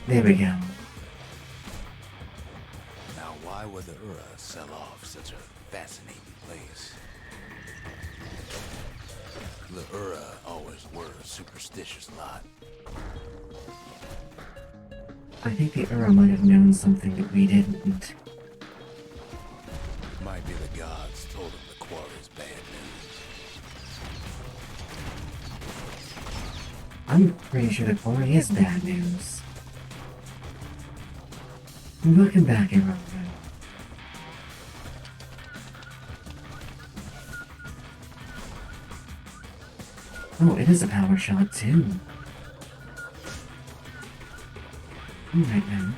There we go. Now, why would the Ura sell off such a fascinating place? The Ura always were a superstitious lot. I think the Ura might have known something that we didn't. Might be the gods told them the quarry's bad news. I'm pretty sure the quarry is bad news. Welcome back, Irrelevant. Oh, it is a power shot, too. Alright then.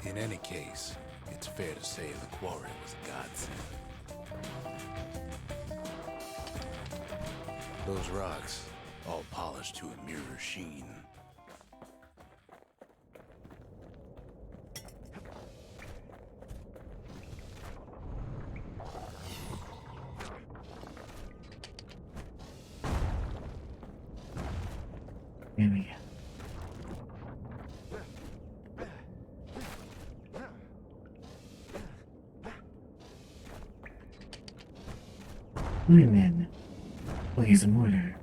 In any case, it's fair to say the quarry was a godsend. Those rocks, all polished to a mirror sheen. There we go. Fine then. We'll use a mortar.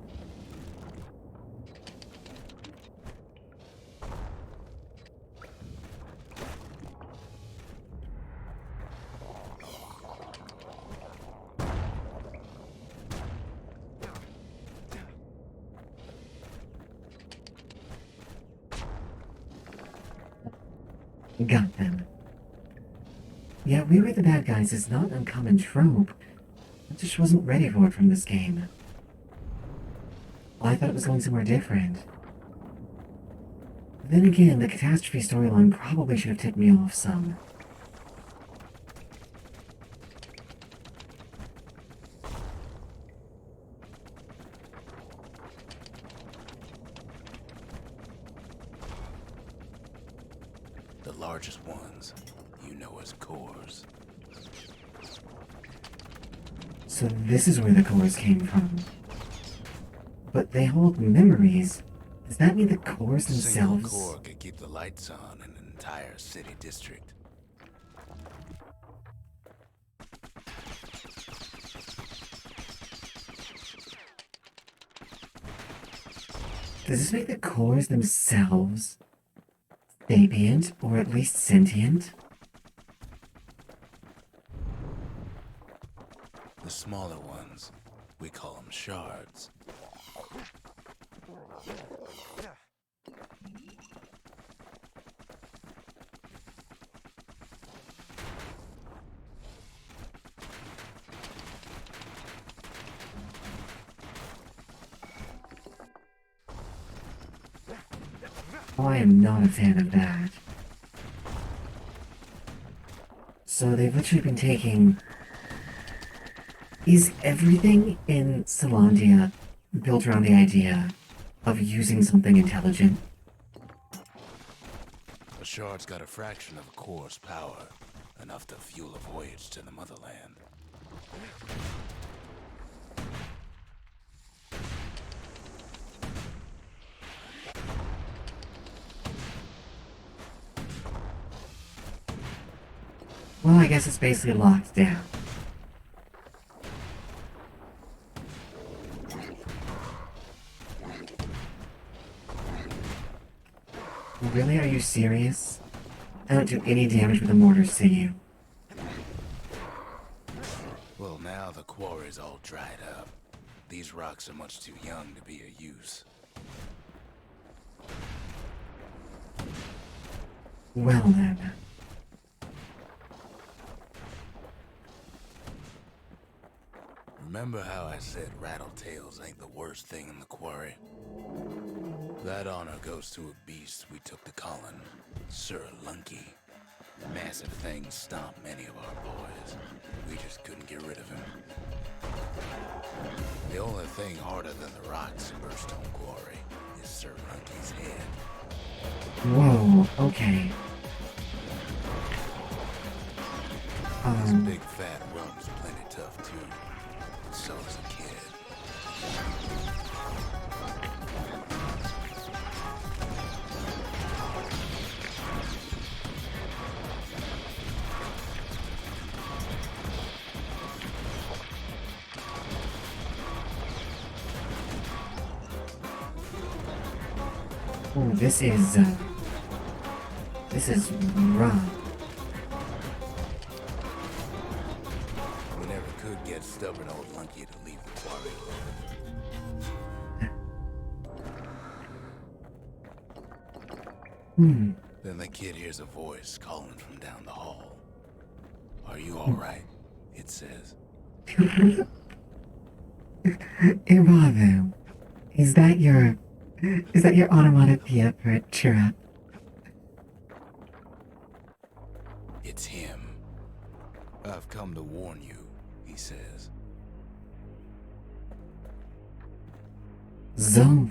Got them. Yeah, we were the bad guys is not an uncommon trope. I just wasn't ready for it from this game. I thought it was going somewhere different. Then again, the catastrophe storyline probably should have tipped me off some. The largest ones, you know as cores. So this is where the cores came from. But they hold memories. Does that mean the cores A single themselves? core could keep the lights on in an entire city district. Does this make the cores themselves sapient, or at least sentient? The smaller ones, we call them shards. Oh, I am not a fan of that. So they've literally been taking... Is everything in Celandia built around the idea of using something intelligent? A shard's got a fraction of a core's power, enough to fuel a voyage to the motherland. Well, I guess it's basically locked down. Really? Are you serious? I don't do any damage with the mortars to you. Well, now the quarry's all dried up. These rocks are much too young to be of use. Well then. Remember how I said rattletails ain't the worst thing in the quarry? That honor goes to a beast we took to Colin, Sir Lunky. Massive things stomped many of our boys. We just couldn't get rid of him. The only thing harder than the rocks in Burstone Quarry is Sir Lunky's head. Whoa, okay. His big fat rum's plenty tough too. So is a kid. Oh, this is rough. We never could get stubborn old Lunky to leave the quarry alone. Then the kid hears a voice calling from down the hall. Are you alright? It says. Bravo. Is that your onomatopoeia for a chirrup? It's him. I've come to warn you, he says. Zolf.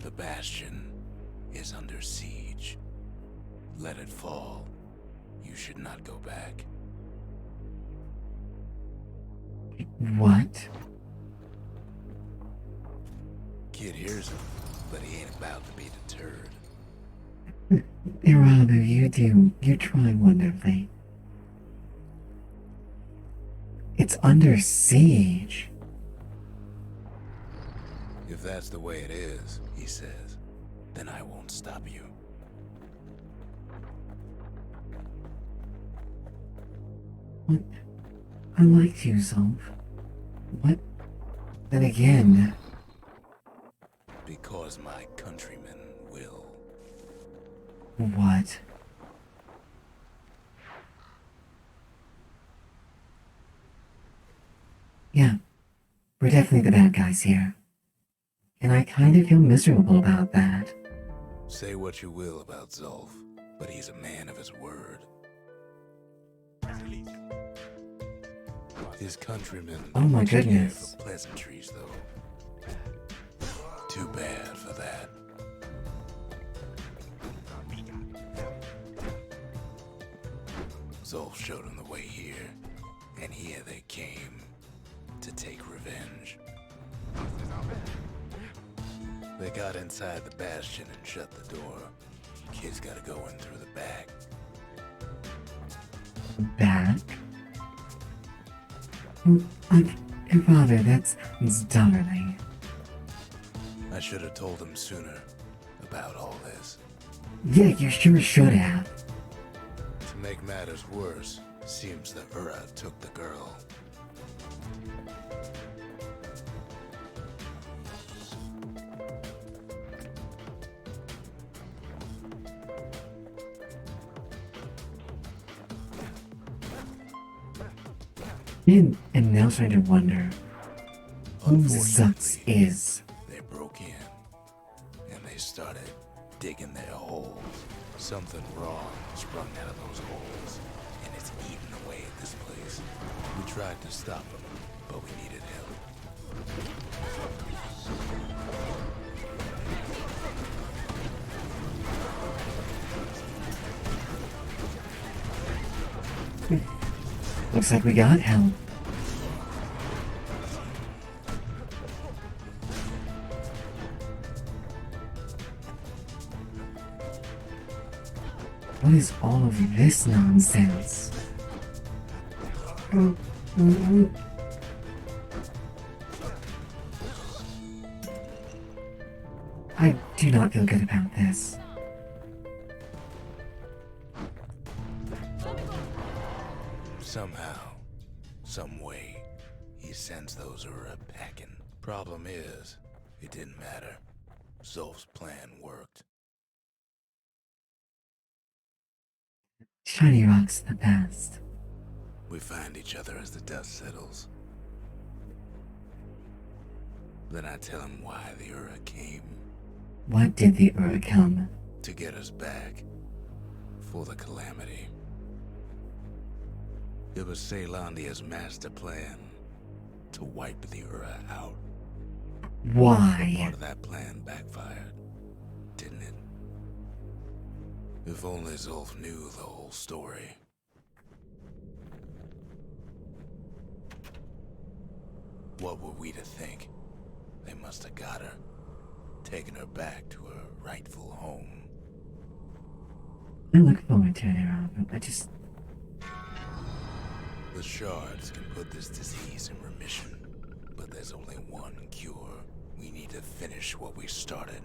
The Bastion is under siege. Let it fall. You should not go back. What? Kid hears him, but he ain't about to be deterred. Bravo, you try wonderfully. It's under siege. If that's the way it is, he says, then I won't stop you. What? I liked you, Zolf. What? Then again... Because my countrymen will. What? Yeah, we're definitely the bad guys here. And I kind of feel miserable about that. Say what you will about Zolf, but he's a man of his word. His countrymen Oh my care goodness. for pleasantries, though. Too bad for that. Zolf showed him the way here, and here they came to take revenge. They got inside the Bastion and shut the door. Kid's gotta go in through the back. Back? Father, that's darling. I should have told him sooner about all this. Yeah, you sure should have. To make matters worse, seems the Ura took the girl. And now starting to wonder who Zux is. They broke in, and they started digging their holes. Something wrong sprung out of those holes, and it's eating away at this place. We tried to stop them, but we needed help. Looks like we got help. What is all of this nonsense? I do not feel good about this. Somehow, some way, he sends those Ura packing. Problem is, it didn't matter. Zolf's plan worked. Shiny Rock's the best. We find each other as the dust settles. Then I tell him why the Ura came. What did the Ura come? To get us back. For the Calamity. It was Caelondia's master plan to wipe the Ura out. Why? Part of that plan backfired, didn't it? If only Zulf knew the whole story. What were we to think? They must have got her, taken her back to her rightful home. I look forward to it, Rob. I just... The shards can put this disease in remission, but there's only one cure. We need to finish what we started.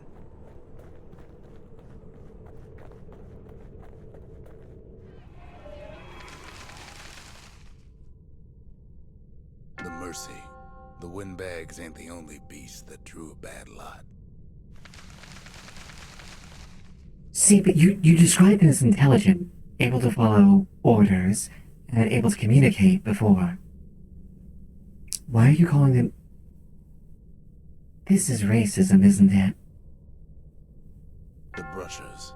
The Mercy. The windbags ain't the only beast that drew a bad lot. See, but you described it as intelligent, able to follow orders, and able to communicate before. Why are you calling them... This is racism, isn't it? The Brushers.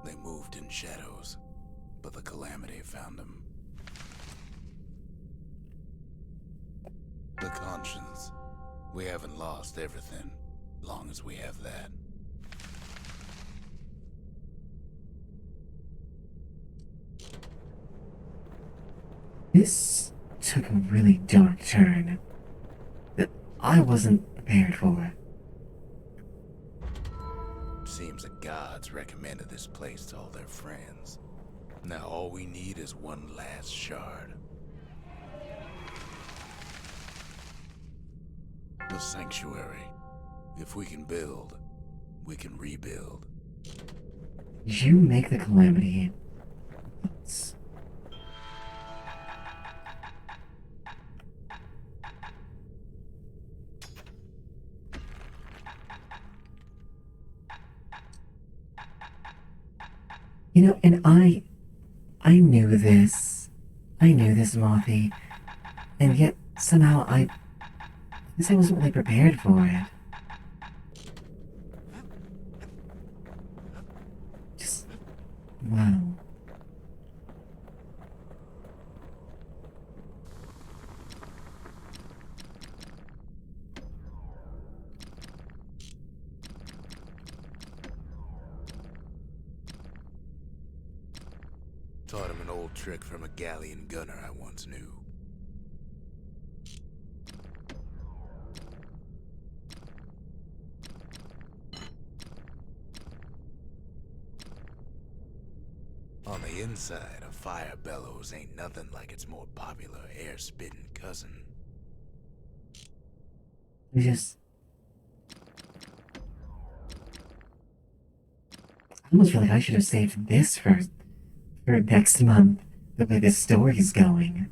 They moved in shadows, but the Calamity found them. The Conscience. We haven't lost everything, long as we have that. This took a really dark turn that I wasn't prepared for. Seems the gods recommended this place to all their friends. Now all we need is one last shard. The sanctuary. If we can build, we can rebuild. You make the Calamity. It's... You know, and I knew this. I knew this, Mothy. And yet, somehow, I guess I wasn't really prepared for it. Just... wow. Taught him an old trick from a galleon gunner I once knew. On the inside, a fire bellows ain't nothing like its more popular air-spitting cousin. I just... I almost feel like I should have saved this for next month, the way this story's going.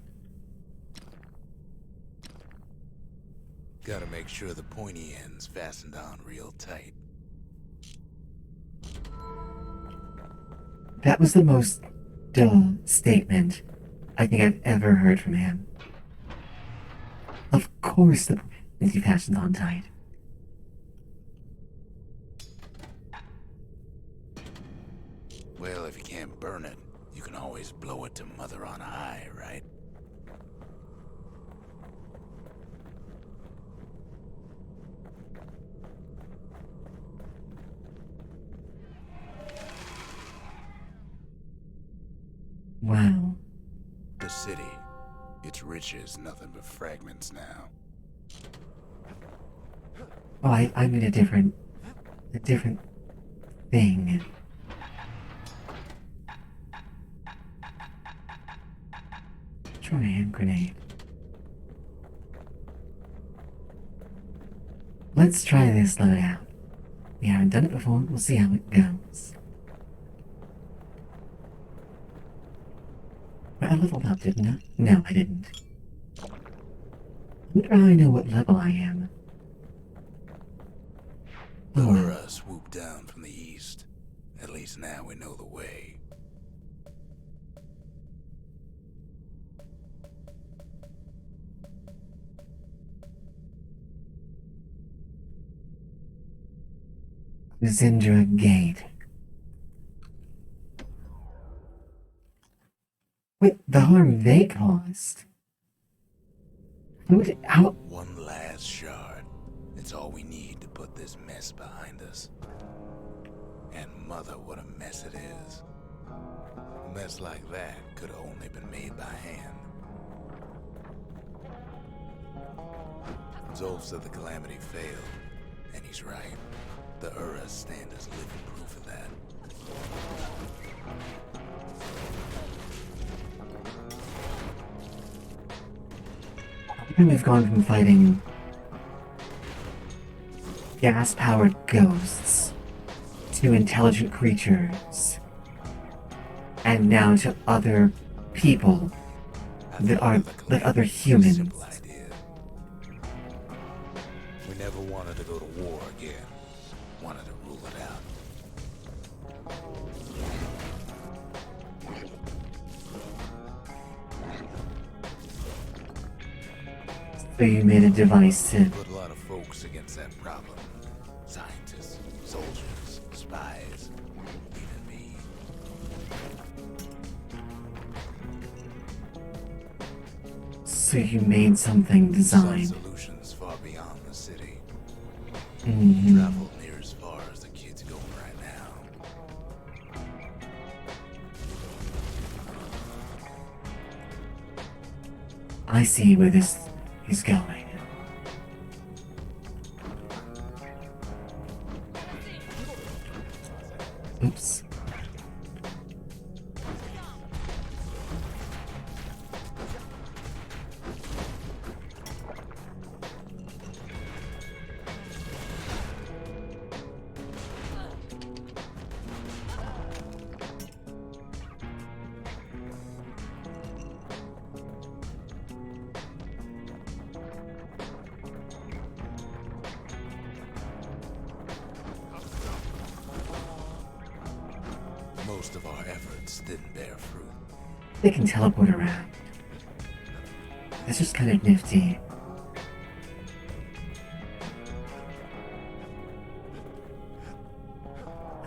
Gotta make sure the pointy end's fastened on real tight. That was the most dull statement I think I've ever heard from him. Of course the point needs to be fastened on tight. Well, if you can't burn it, you can always blow it to Mother on high, right? Wow. The city, its riches nothing but fragments now. Oh, I mean a different thing. Try a hand grenade. Let's try this load out. We haven't done it before, we'll see how it goes. I leveled up, didn't I? No, I didn't. I wonder how I know what level I am. The Ura swooped down from the east. At least now we know the way. Zindra Gate. Wait, the harm they caused? How? One last shard. It's all we need to put this mess behind us. And mother, what a mess it is. A mess like that could have only been made by hand. Zolf said the Calamity failed, and he's right. The Uras stand as living proof of that. We've gone from fighting gas-powered ghosts to intelligent creatures, and now to other people that are like other humans. Simple idea. We never wanted to go to war again. Wanted to rule it out. So you made a device to Put a lot of folks against that problem. Scientists, soldiers, spies, even me. so you made something Some designed. solutions far beyond the city. Mhm. Traveled near as far as the kid's going right now. I see where this is going. Oops. Most of our efforts didn't bear fruit. They can teleport around. That's just kind of nifty.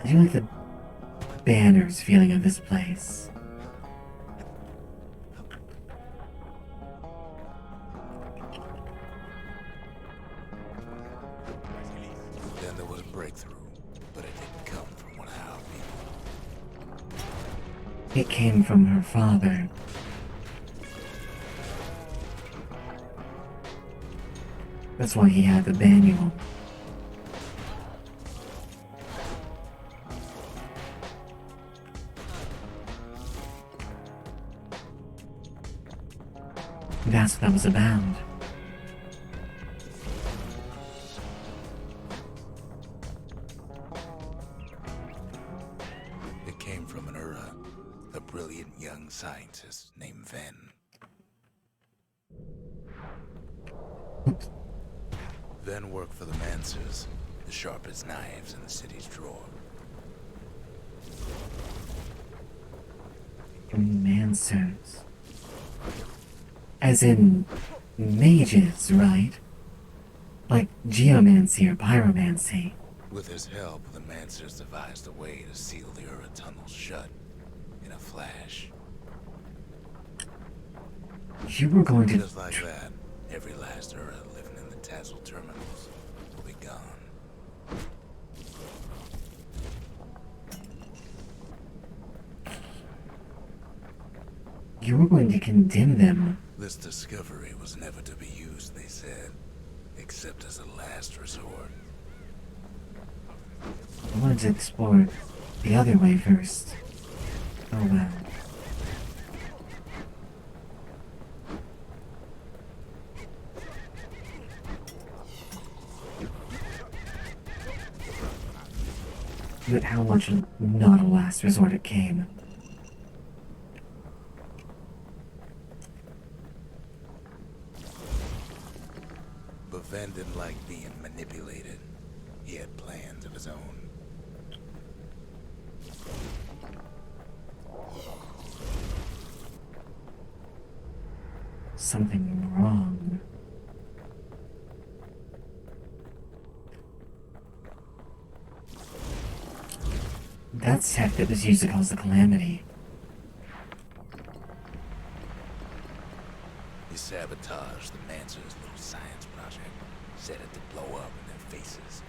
I do like the banners feeling of this place. Then there was a breakthrough, but it didn't come from one of our people. It came from her father. That's why he had the manual. That's what that was about. It came from an Ura, a brilliant young scientist named Ven. Ven worked for the Mancers, the sharpest knives in the city's drawer. Mancers. As in mages, right? Like geomancy or pyromancy. With his help, the Mancers devised a way to seal the Ura tunnels shut in a flash. You were going to... Just like that, every last Ura living in the Tassel terminals will be gone. You were going to condemn them. This discovery was never to be used, they said, except as a last resort. I wanted to explore the other way first. Oh well. But how much not a last resort it came. But Ven didn't like being manipulated. He had plans of his own. Something wrong. That's tech that was used to cause the calamity. He sabotaged the Mancer's little science project, set it to blow up in their faces.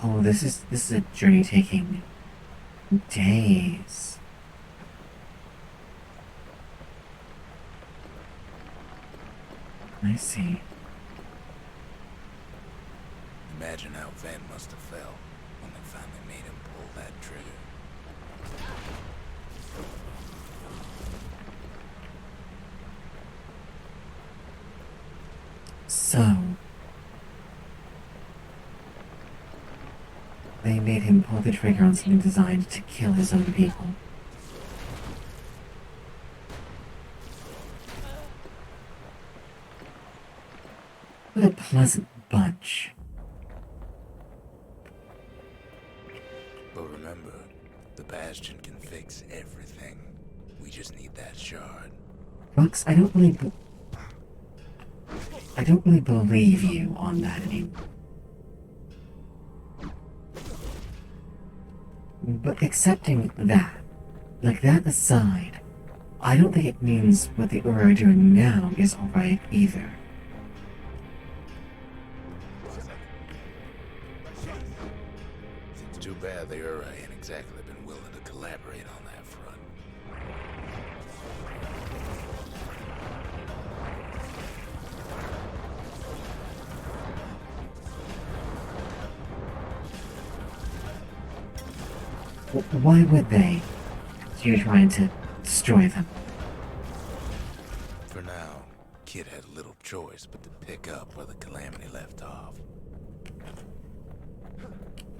Oh, this is a journey taking days. I see. Imagine how Van must have felt when they finally made him pull that trigger. So, they made him pull the trigger on something designed to kill his own people. What a pleasant bunch. But remember, the Bastion can fix everything. We just need that shard. Rux, I don't really believe you on that anymore. But accepting that, like that aside, I don't think it means what the Ura are doing now is alright either. It's too bad the Ura ain't exactly been willing to collaborate on that front. Why would they? You're trying to destroy them. For now, Kid had little choice but to pick up where the Calamity left off.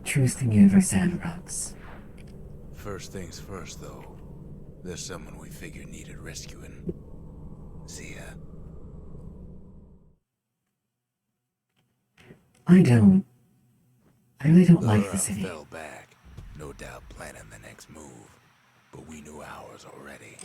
Truest thing you ever said, Rux. First things first, though. There's someone we figured needed rescuing. Zia. I really don't like the city. Fell back, no doubt planning the next move, but we knew ours already.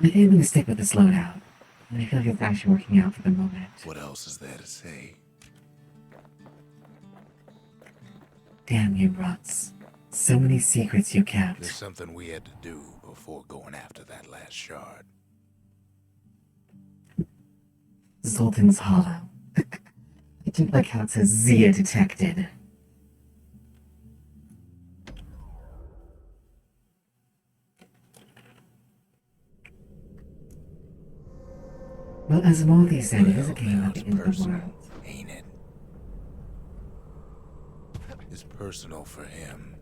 I think I'm gonna stick with this loadout. I feel like it's actually working out for the moment. What else is there to say? Damn you, Rux. So many secrets you kept. There's something we had to do before going after that last shard. Zoltan's Hollow. I do like how it says Zia detected. Well, as Moldy said, it is a game at the end of the world. Ain't it? It's personal for him,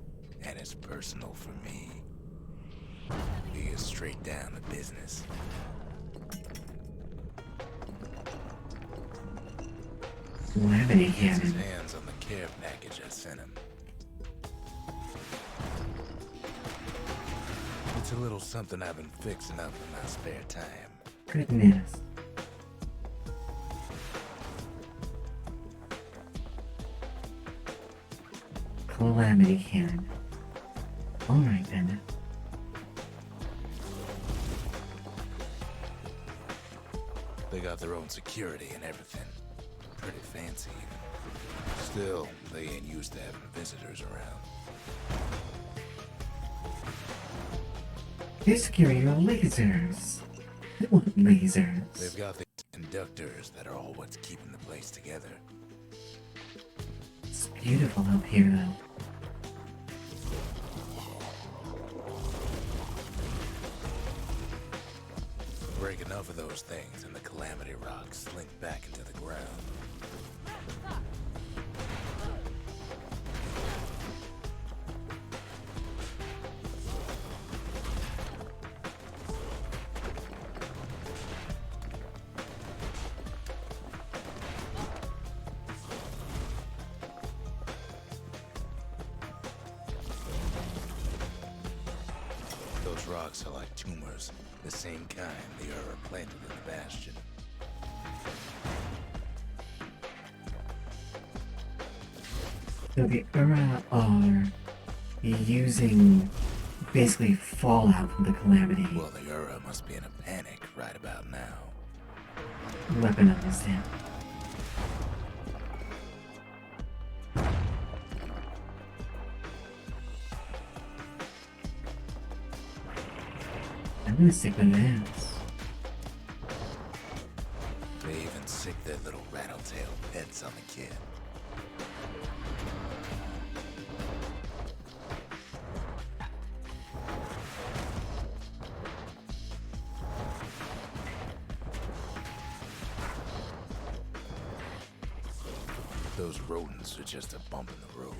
and it's personal for me. We get straight down to business. Calamity Gets his cannon. hands on the care package I sent him. It's a little something I've been fixing up in my spare time. Goodness. Calamity cannon. Alright then. They got their own security and everything. Pretty fancy even. Still, they ain't used to having visitors around. Your security are lasers. I want lasers. They've got these conductors that are all what's keeping the place together. It's beautiful up here though. Break enough of those things and the Calamity rocks slink back into the ground. Those rocks are like tumors, the same kind the Ura planted in the Bastion. So the Ura are using basically fallout from the calamity. Well, the Ura must be in a panic right about now. Weaponized it. I'm gonna stick with this. They even sick their little rattletail pets on the kid. Those rodents are just a bump in the road.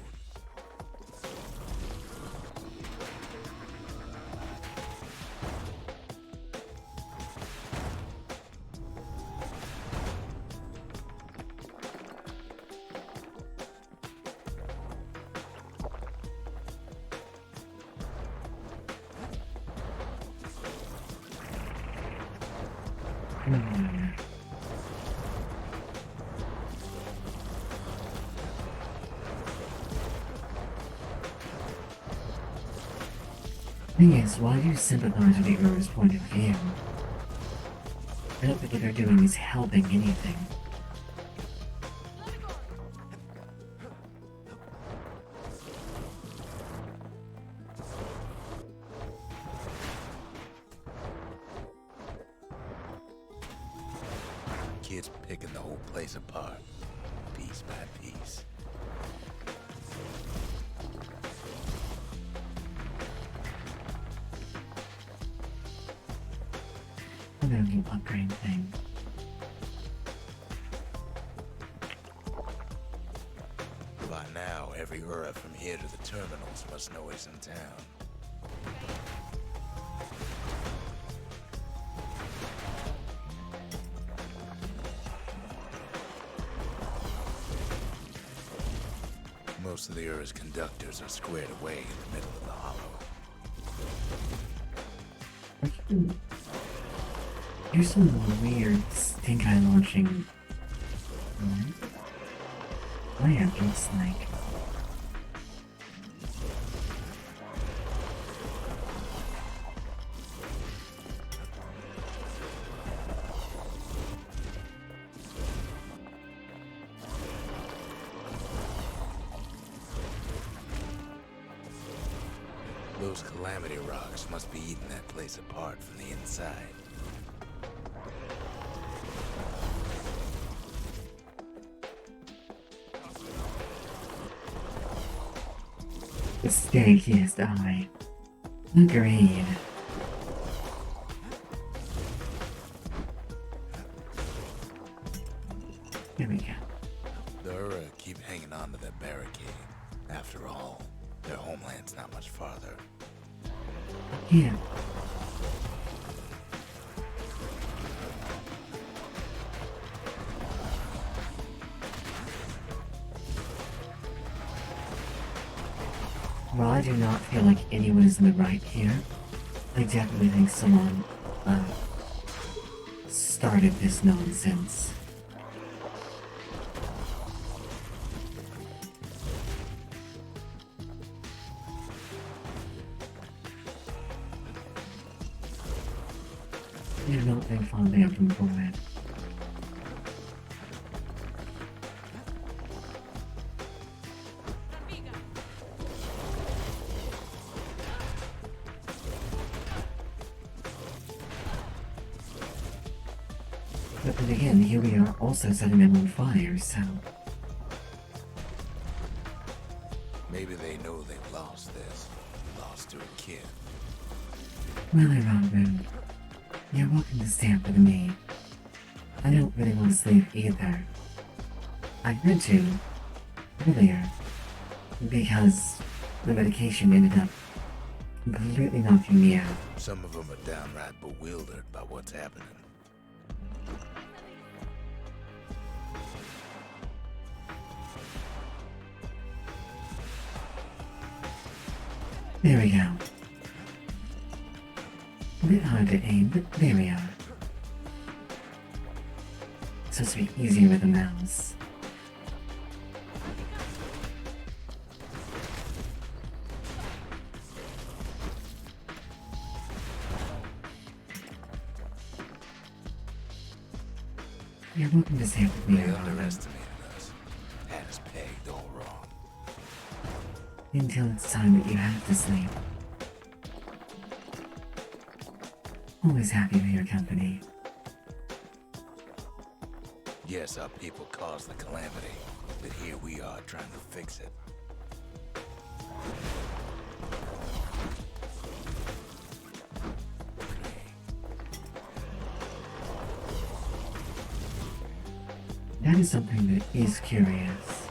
Thing is, why do you sympathize with the Ura's point of view? I don't think what they're doing is helping anything. Kids picking the whole place apart, piece by piece. I'm gonna keep upgrading things. By now, every Ura from here to the terminals must know he's in town. Most of the Ura's conductors are squared away in the middle of the hollow. Here's some weird stink eye launching. Plant looks like. Those calamity rocks must be eating that place apart from the inside. The stankiest eye. Agreed. Here we go. The Ura keep hanging on to that barricade. After all, their homeland's not much farther. Yeah. While I do not feel like anyone is in the right here, I definitely think someone started this nonsense. I do not think fondly of them for it. But then again, here we are also setting them on fire, so... Maybe they know they've lost this. Lost to a kid. Well, Robin, you're welcome to stay up with me. I don't really want to sleep either. I had to, earlier, because the medication ended up completely knocking me out. Some of them are downright bewildered by what's happening. There we go. A bit hard to aim, but there we are. Supposed to be easier with a mouse. You're welcome to stay up with me, They Your Honor, underestimated us. Had us pegged all wrong. until it's time that you have to sleep. Always happy for your company. Yes, our people caused the calamity, but here we are trying to fix it. That is something that is curious.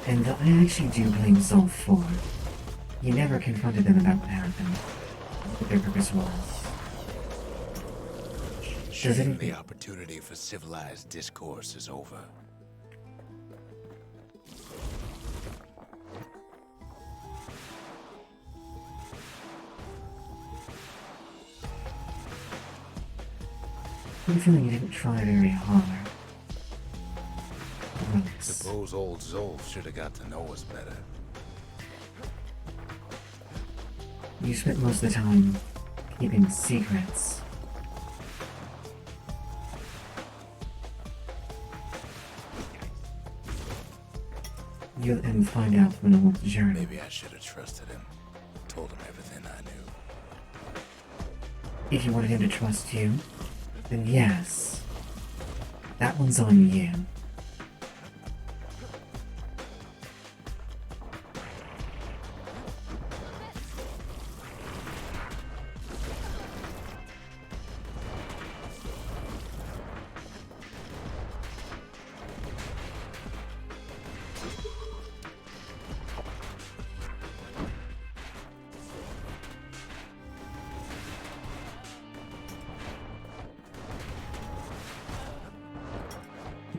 And though I actually do blame Zolf for, he never confronted them about what happened, what their purpose was. Shame the opportunity for civilized discourse is over. I'm feeling you didn't try very hard. Velix, Suppose old Zolf should have got to know us better. you spent most of the time keeping secrets. You let him find out from an old journal. Maybe I should have trusted him. Told him everything I knew. If you wanted him to trust you, then yes. That one's on you.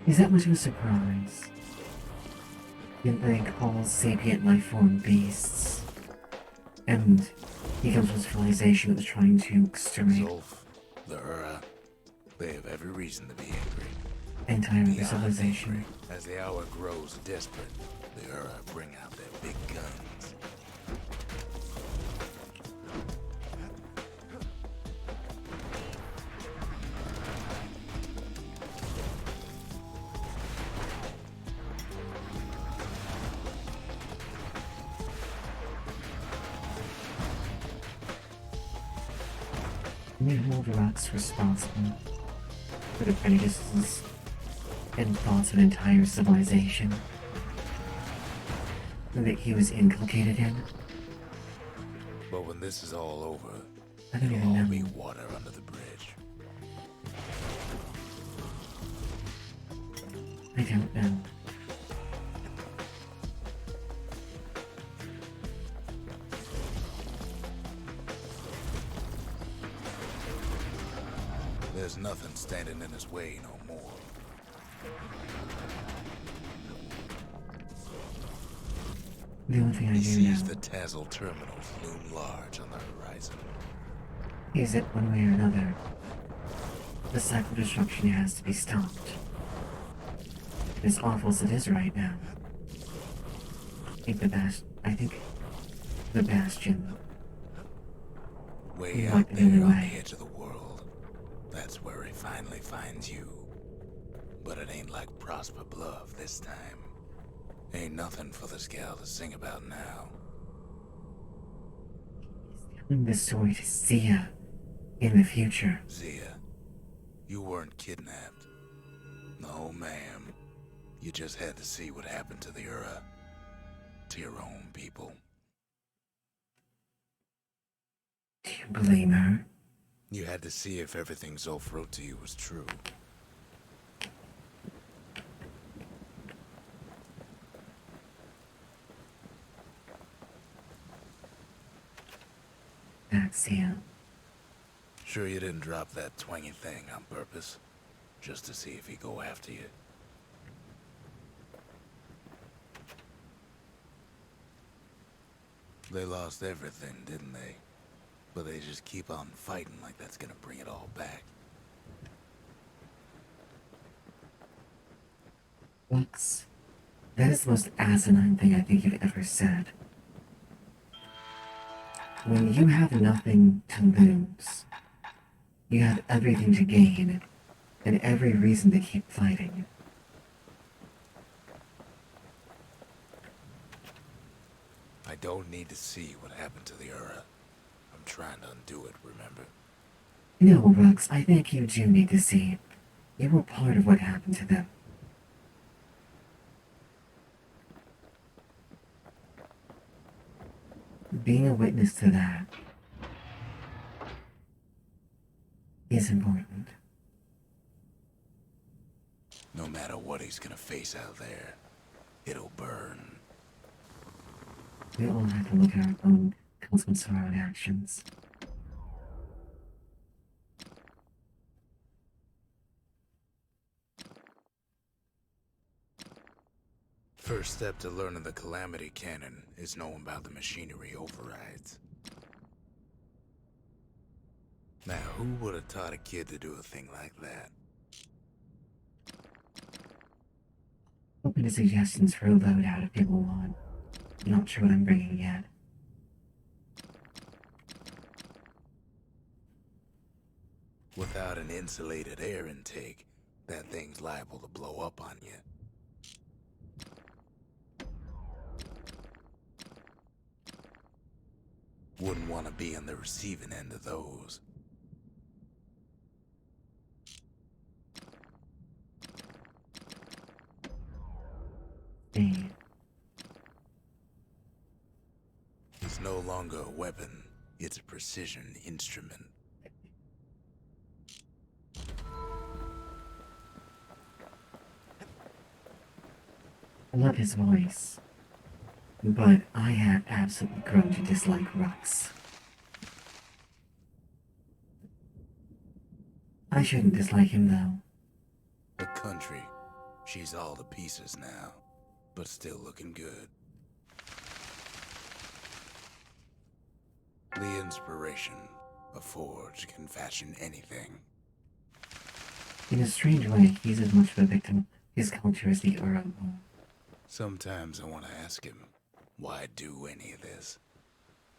Is that much of a surprise? Didn't think all sapient life form beasts. And he comes from a civilization that was trying to exterminate Zolf, the Ura, they have every reason to be angry. entire other Beyond civilization. angry. As the hour grows desperate, the Ura bring out their big guns. We hold Velix responsible for the prejudices and thoughts of an entire civilization that he was inculcated in. But when this is all over, I don't it'll all even be know. water under the bridge. I don't know. There's nothing standing in his way no more. The only thing I He do sees know the Tazzle terminals loom large on the horizon. is that one way or another, the cycle of destruction has to be stopped. As awful as it is right now, I think the Bastion. Way Walk out the there other on way. the edge of the world. That's where he finally finds you. But it ain't like Prosper Bluff this time. Ain't nothing for the Scal to sing about now. Telling this story to Sia in the future. Zia, you weren't kidnapped. No, ma'am. You just had to see what happened to the Ura. To your own people. Do you blame her? You had to see if everything Zolf wrote to you was true. That's Sia. Sure you didn't drop that twangy thing on purpose? Just to see if he'd go after you? They lost everything, didn't they? But they just keep on fighting like that's gonna bring it all back. Lux, that is the most asinine thing I think you've ever said. When you have nothing to lose, you have everything to gain, and every reason to keep fighting. I don't need to see what happened to the Ura. I'm trying to undo it, remember? No, Rux, I think you do need to see. You were part of what happened to them. Being a witness to that is important. No matter what he's gonna face out there, it'll burn. We all have to look at our own consequences of our own actions. First step to learning the Calamity Cannon is knowing about the machinery overrides. Now, who would have taught a kid to do a thing like that? Open to suggestions for a loadout if people want. Not sure what I'm bringing yet. Without an insulated air intake, that thing's liable to blow up on you. Wouldn't want to be on the receiving end of those. Hey, It's no longer a weapon, it's a precision instrument. I love his voice. But I have absolutely grown to dislike Rux. I shouldn't dislike him though. The country, she's all to pieces now, but still looking good. The inspiration, a forge can fashion anything. In a strange way, he's as much of a victim of his culture as the Uro. Sometimes I want to ask him, why do any of this?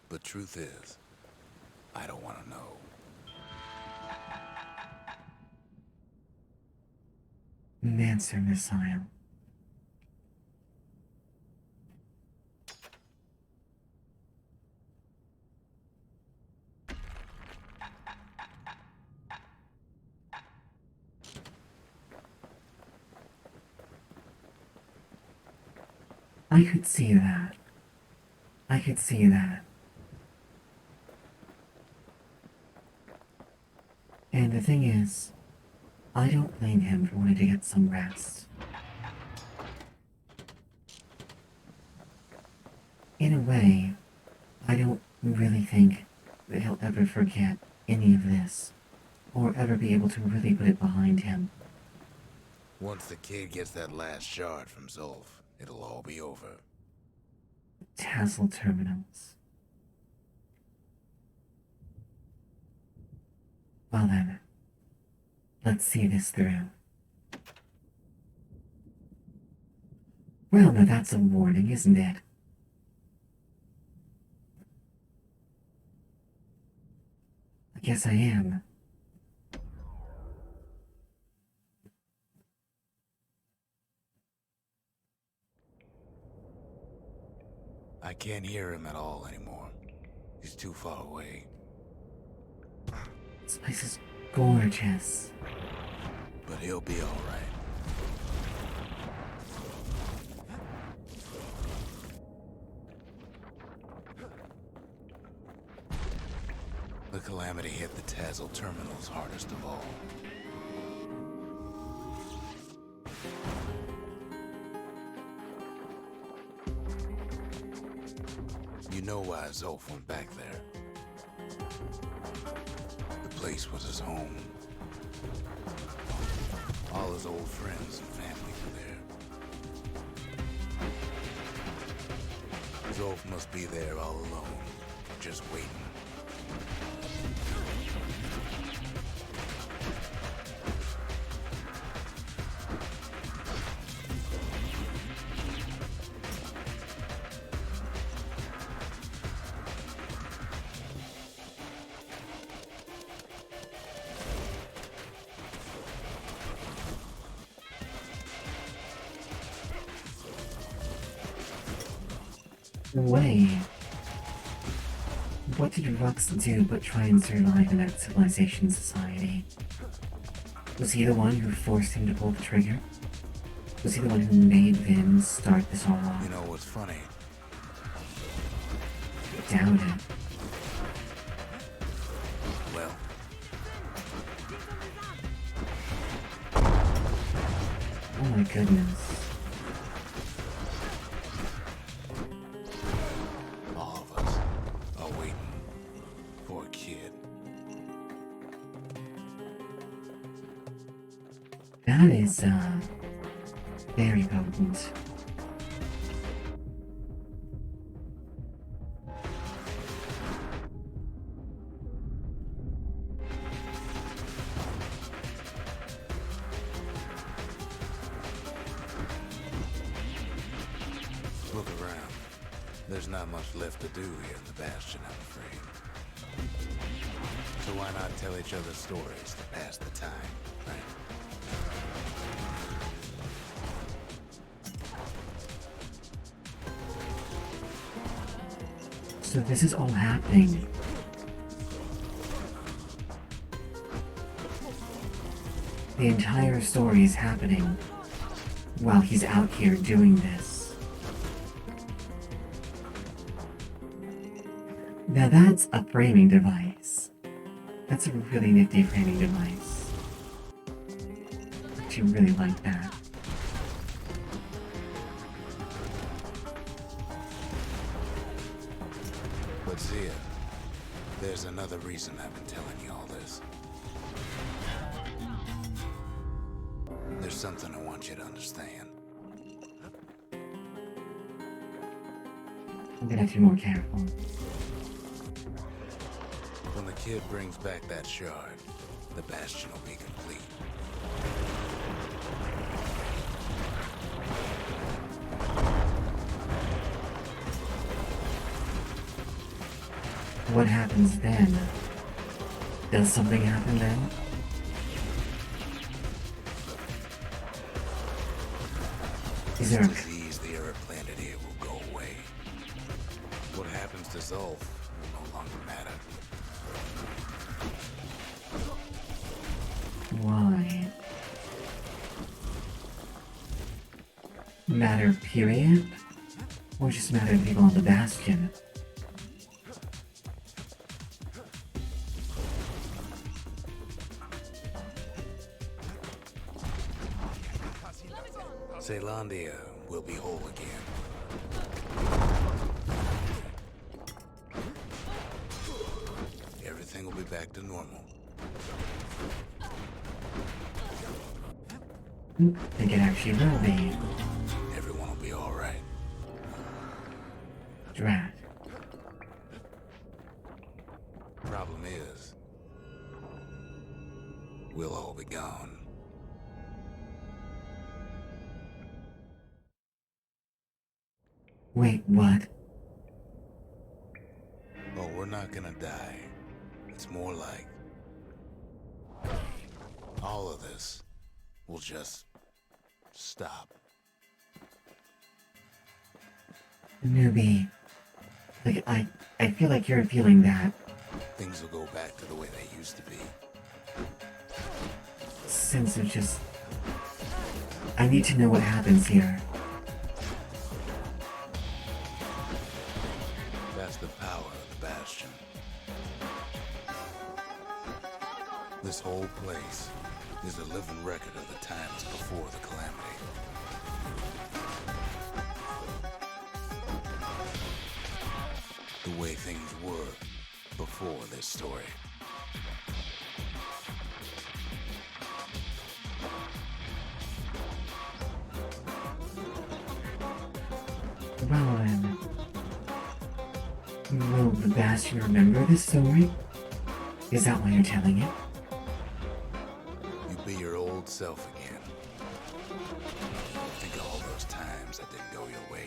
But truth is, I don't want to know. Answer, Messiah. I could see that. I could see that. And the thing is, I don't blame him for wanting to get some rest. In a way, I don't really think that he'll ever forget any of this, or ever be able to really put it behind him. Once the kid gets that last shard from Zolf, it'll all be over. Tassel terminals. Well then, let's see this through. Well, now that's a warning, isn't it? I guess I am. I can't hear him at all anymore. He's too far away. This place is gorgeous. But he'll be alright. The Calamity hit the Tassel terminals hardest of all. You know why Zolf went back there. The place was his home. All his old friends and family were there. Zolf must be there all alone, just waiting. Wait, what did Rux do but try and survive in that civilization society? Was he the one who forced him to pull the trigger? Was he the one who made Vin start this all off? You know what's funny? Doubt it. Well, Oh my goodness. all of us are waiting for a kid. That is, very potent. Look around. There's not much left to do here in the Bastion, I'm afraid. So why not tell each other stories to pass the time, right? So this is all happening. The entire story is happening while he's out here doing this. Now that's a framing device. That's a really nifty framing device. I actually really like that. But Zia, there's another reason I've been telling you all this. There's something I want you to understand. I'm gonna have to be more careful. When the kid brings back that shard, the Bastion will be complete. What happens then? Does something happen then? Is there a... disease the Earth planet here will go away. What happens to Zulf will no longer matter. Why? Matter period? Or just matter of people on the Bastion? Zealandia will be whole again. Everything will be back to normal. I think it actually will be. Everyone will be alright. Drat. Problem is, we'll all be gone. Wait, what? Oh, we're not gonna die. It's more like all of this will just stop. Newbie. Like, I feel like you're feeling that. Things will go back to the way they used to be. Sense of just... I need to know what happens here. That's the power of the Bastion. This whole place is a living record of the times before the calamity. The way things were before this story. Well then... Will the Bastion remember this story? Is that why you're telling it? You be your old self again. Think of all those times that didn't go your way.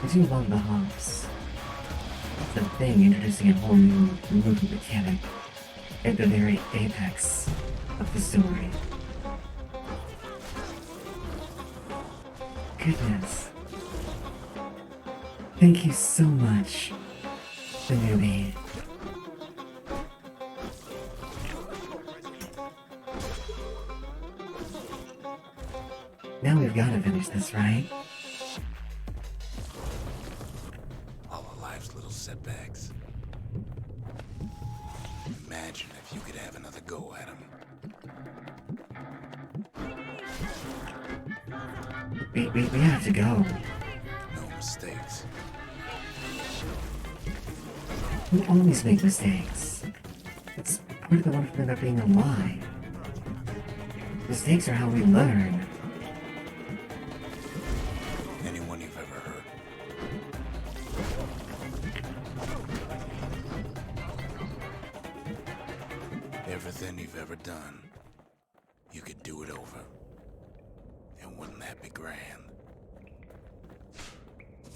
I do love the hops. That's the thing, introducing a whole new movement mechanic at the very apex of the story. Goodness. Thank you so much, the newbie. Now we've got to finish this, right? All of life's little setbacks. Imagine if you could have another go at them. We have to go. No mistakes. We always make mistakes. It's part of the wonderful thing about being alive. Mistakes are how we learn. Anyone you've ever hurt. Everything you've ever done, you could do it over. And wouldn't that be grand?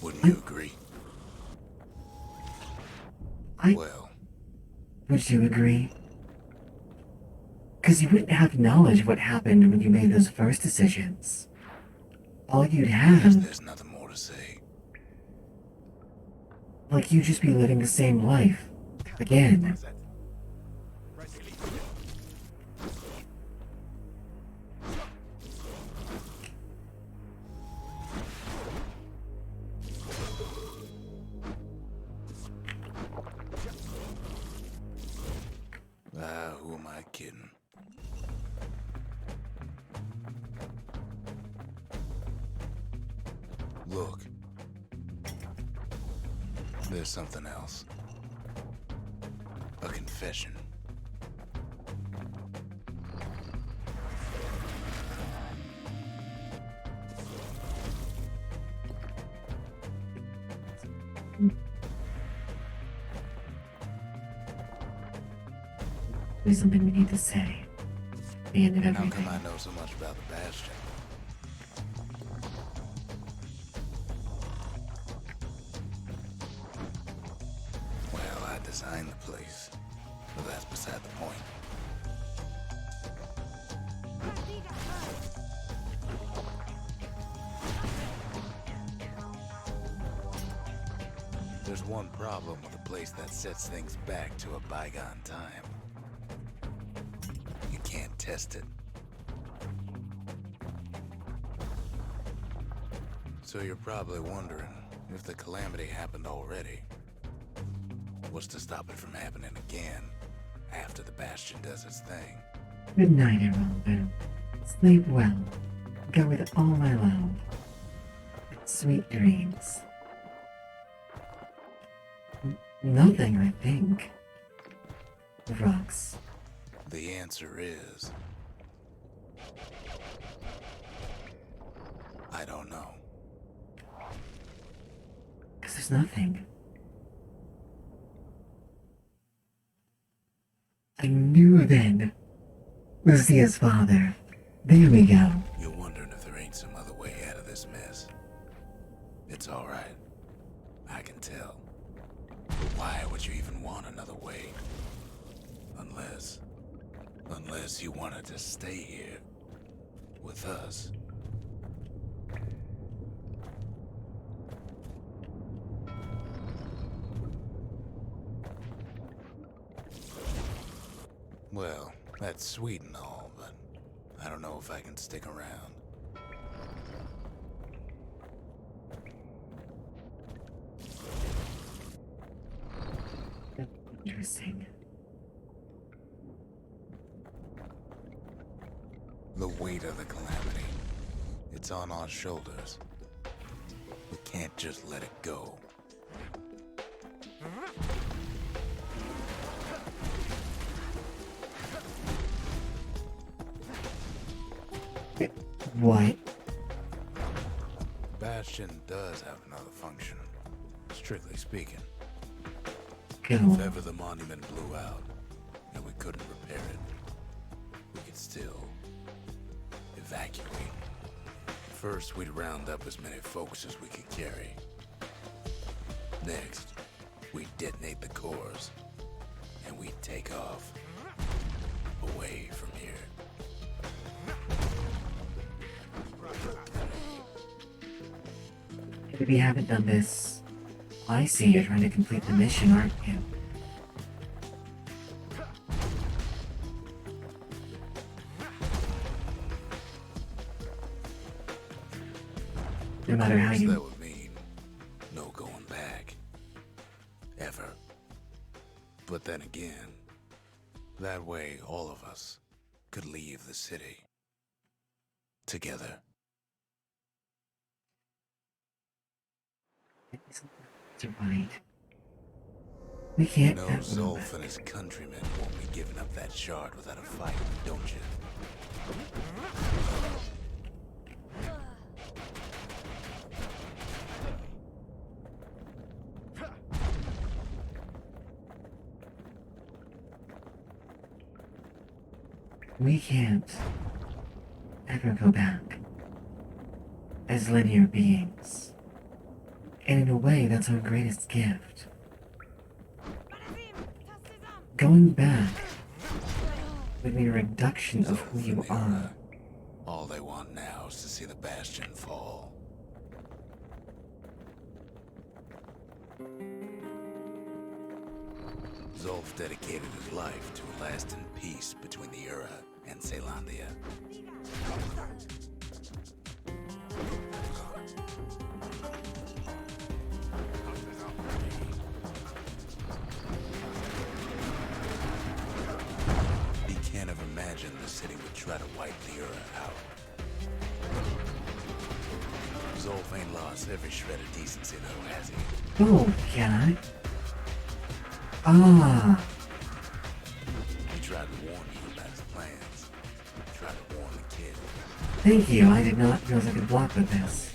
Wouldn't you agree? Well, Would you agree? Because you wouldn't have knowledge of what happened when you made those first decisions. All you'd have, there's nothing more to say. like you'd just be living the same life. Again. Who am I kidding? Look. There's something else. A confession. There's something we need to say. The end of How everything. come I know so much about the Bastion? Well, I designed the place, but that's beside the point. There's one problem with a place that sets things back to a bygone time. You can't test it. So you're probably wondering if the calamity happened already. What's to stop it from happening again after the Bastion does its thing? Good night, everyone. Sleep well. Go with all my love. Sweet dreams. Nothing, I think. Rocks. The answer is... I don't know. Because there's nothing. I knew then. Lucia's father. There we go. You're wondering if there ain't some other way out of this mess. It's alright. I can tell. But why would you even want another way? Unless you wanted to stay here with us. Well, that's sweet and all, but I don't know if I can stick around. Interesting. The weight of the calamity. It's on our shoulders. We can't just let it go. What? Bastion does have another function, strictly speaking. Go. If ever the monument blew out and we couldn't repair it, we could still evacuate. First, we'd round up as many folks as we could carry. Next, we detonate the cores, and we take off away from here. If we haven't done this, I see you're trying to complete the mission, aren't you? No matter how That you... would mean no going back. Ever. But then again, that way all of us could leave the city. Together. You're right. We can't You know, Zolf and his countrymen won't be giving up that shard without a fight, don't you? We can't ever go back as linear beings. And in a way, that's our greatest gift. Going back would mean a reduction of who you are. All they want now is to see the Bastion fall. Zolf dedicated his life to a lasting peace between the Ura and Caelondia. He can't have imagined the city would try to wipe the Ura out. Zolf ain't lost every shred of decency though, has he? Oh, can I? Ah, He tried to warn you about his plans. He tried to warn the kid. thank you. I did not realize I could block with this.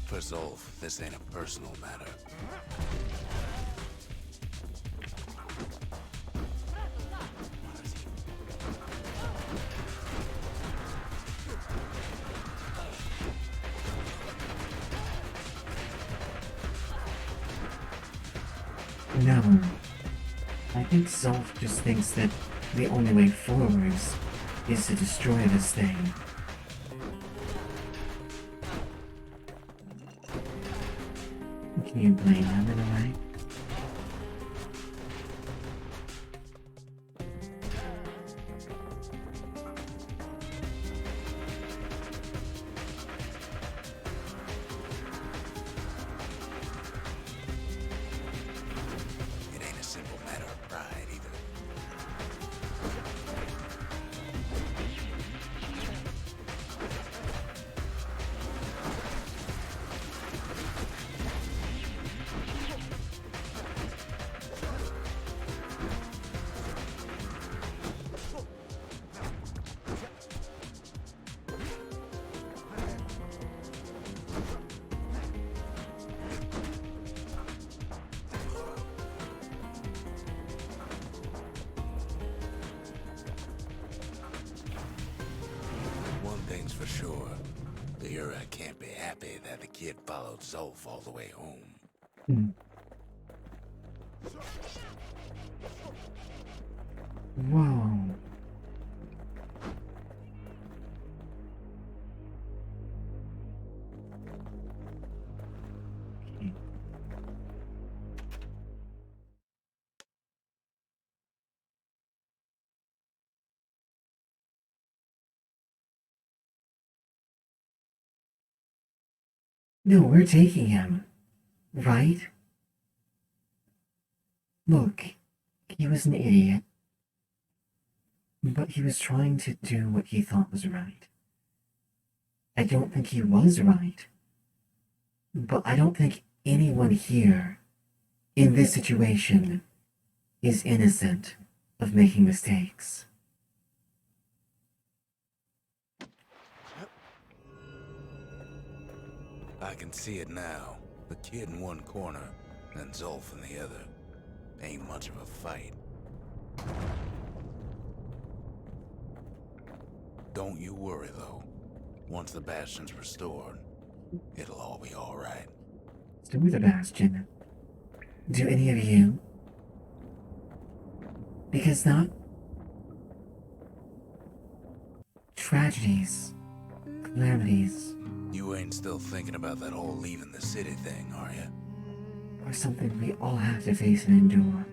For Zolf, this ain't a personal matter. No. I think Zolf just thinks that the only way forwards is to destroy this thing. Can you blame him in a way? It ain't a simple matter of pride either. One thing's for sure. The Ura can't be happy that the kid followed Zolf all the way home. Hmm. Whoa. Okay. No, we're taking him. Right? Look, he was an idiot. But he was trying to do what he thought was right. I don't think he was right. But I don't think anyone here, in this situation, is innocent of making mistakes. I can see it now. The kid in one corner, and Zolf in the other. Ain't much of a fight. Don't you worry, though. Once the Bastion's restored, it'll all be alright. So the Bastion. Do any of you? Because not tragedies, calamities, You ain't still thinking about that whole leaving the city thing, are you? are something we all have to face and endure.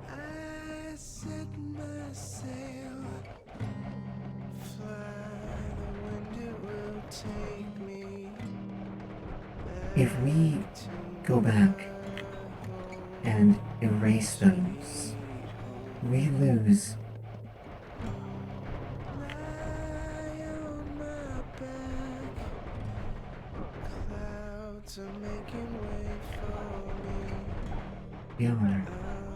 I set my sail, fly, the wind it will take me If we go back and erase those, we lose lie on my back. Clouds are making way for me. the honor.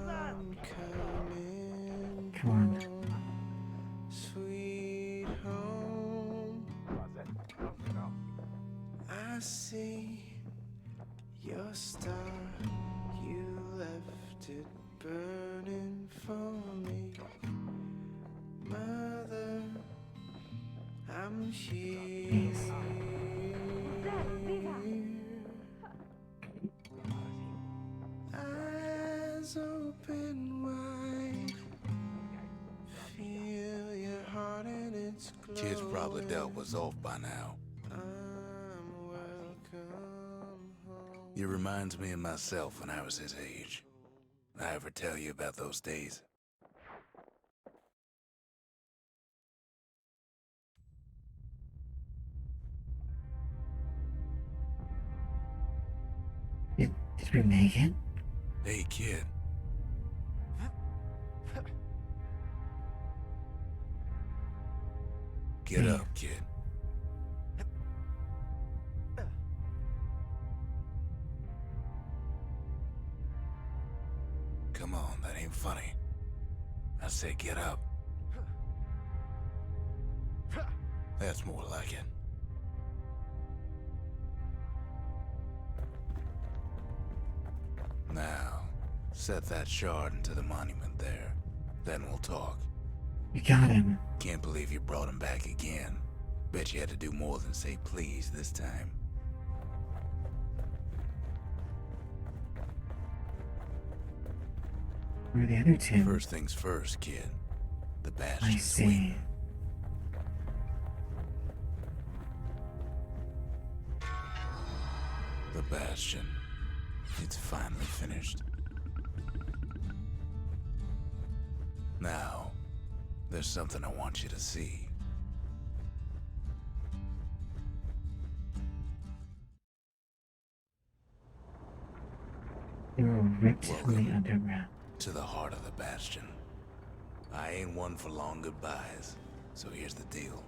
I'm coming Come on. home, sweet home. I see your star, you left it burning for me. Mother, I'm here. Please. Eyes open wide, feel your heart and its glow. Kid's probably dealt with Zolf by now. I'm welcome home. It reminds me of myself when I was his age. I ever tell you about those days? Did we make it? Hey, kid. Get up, kid. Come on, that ain't funny. I said get up. That's more like it. Now, set that shard into the monument there. Then we'll talk. We got him. Can't believe you brought him back again. Bet you had to do more than say please this time. Where are the other two? First things first, kid. The I Bastion's see. waiting. The Bastion. It's finally finished. Now, there's something I want you to see. They were ripped from Welcome. the underground. To the heart of the Bastion. I ain't one for long goodbyes, so here's the deal.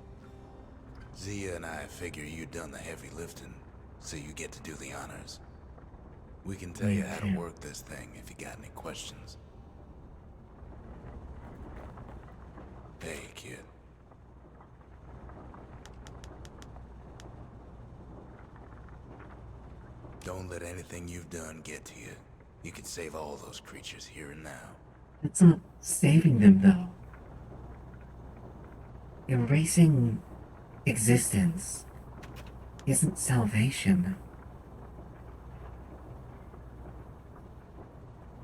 Zia and I figure you done the heavy lifting, so you get to do the honors. We can tell you how to work this thing if you got any questions. Hey, kid. Don't let anything you've done get to you. You can save all those creatures here and now. That's not saving them, though. Erasing existence isn't salvation.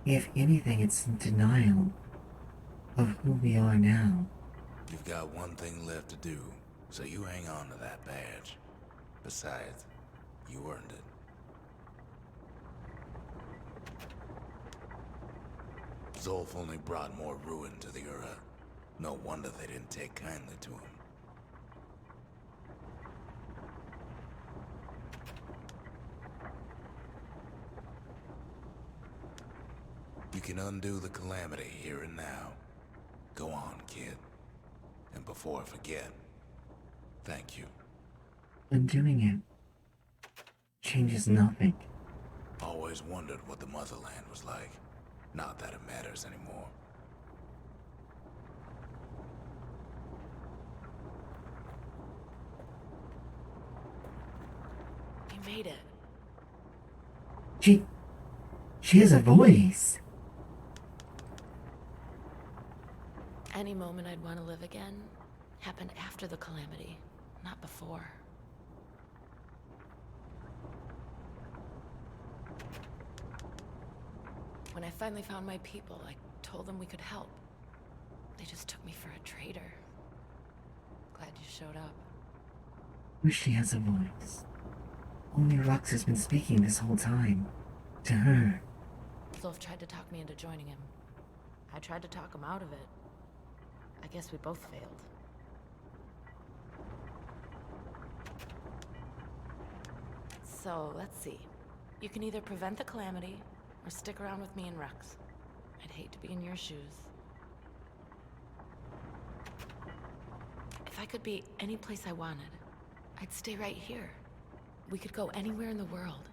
If anything, it's denial of who we are now. You've got one thing left to do, so you hang on to that badge. Besides, you earned it. Zolf only brought more ruin to the Ura. No wonder they didn't take kindly to him. You can undo the calamity here and now. Go on, kid. And before I forget, thank you. Undoing it changes nothing. Always wondered what the motherland was like. Not that it matters anymore. made it. She has a voice. Any moment I'd want to live again happened after the calamity, not before. When I finally found my people, I told them we could help. They just took me for a traitor. Glad you showed up. Wish she has a voice. Only Rux has been speaking this whole time. To her. Zulf tried to talk me into joining him. I tried to talk him out of it. I guess we both failed. So, let's see. You can either prevent the calamity, or stick around with me and Rux. I'd hate to be in your shoes. If I could be any place I wanted, I'd stay right here. We could go anywhere in the world.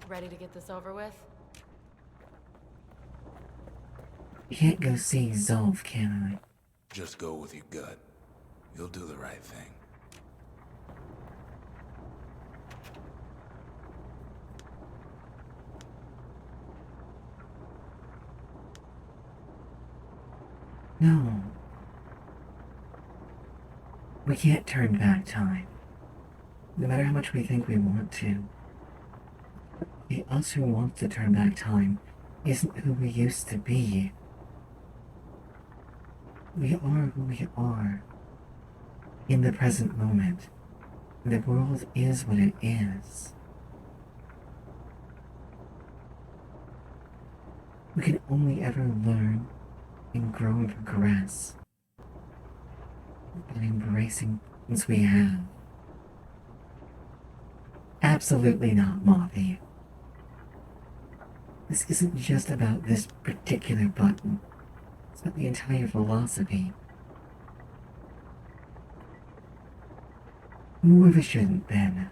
Ready to get this over with? You can't go see Zulf, can I? Just go with your gut. You'll do the right thing. No. We can't turn back time. No matter how much we think we want to. The us who wants to turn back time isn't who we used to be. We are who we are. In the present moment. The world is what it is. We can only ever learn and grow and progress by embracing things we have. Absolutely not, Mothy. This isn't just about this particular button. It's about the entire philosophy. More of a shouldn't, then.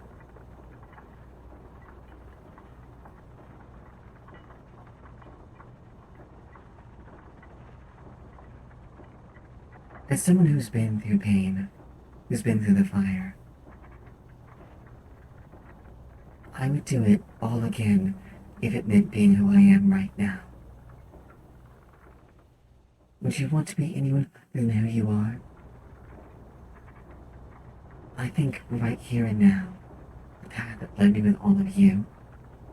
As someone who's been through pain, who's been through the fire, I would do it all again if it meant being who I am right now. Would you want to be anyone other than who you are? I think right here and now, the path that led me with all of you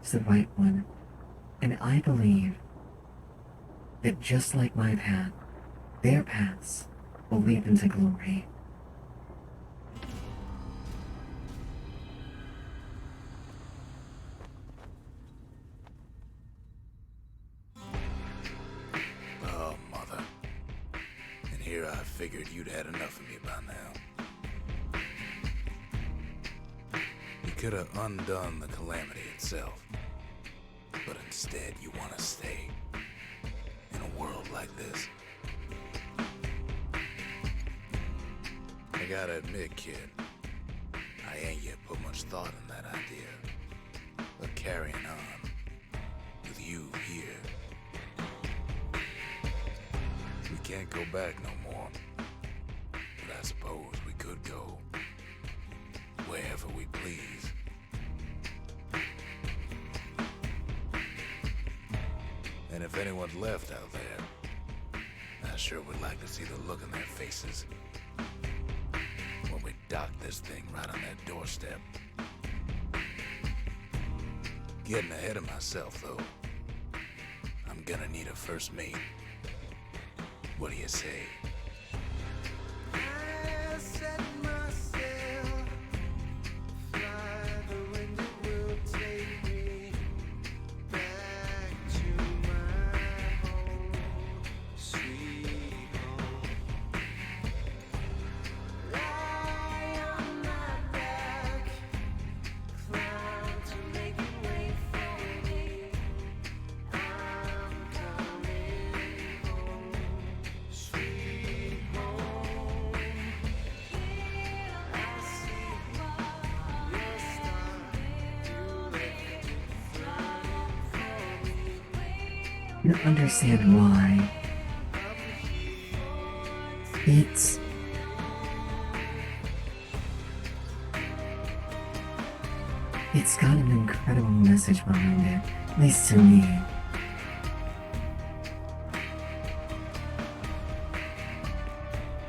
is the right one, and I believe that just like my path, their paths will lead them to glory. Oh, Mother. And here I figured you'd had enough of me by now. You could have undone the calamity itself. But instead, you want to stay in a world like this. I gotta admit, kid, I ain't yet put much thought in that idea. But carrying on with you here, we can't go back no more. But I suppose we could go wherever we please. And if anyone's left out there, I sure would like to see the look in their faces when we dock this thing right on that doorstep. Getting ahead of myself, though. I'm gonna need a first mate. What do you say? I set myself fly, the wind it will take me back to my home, sweet home. Lie on my back, cloud to make it wait for me. I'm coming home, sweet home. I see your star, you left it flying for me. You don't understand why. It's It's got an incredible message behind it, at least to me.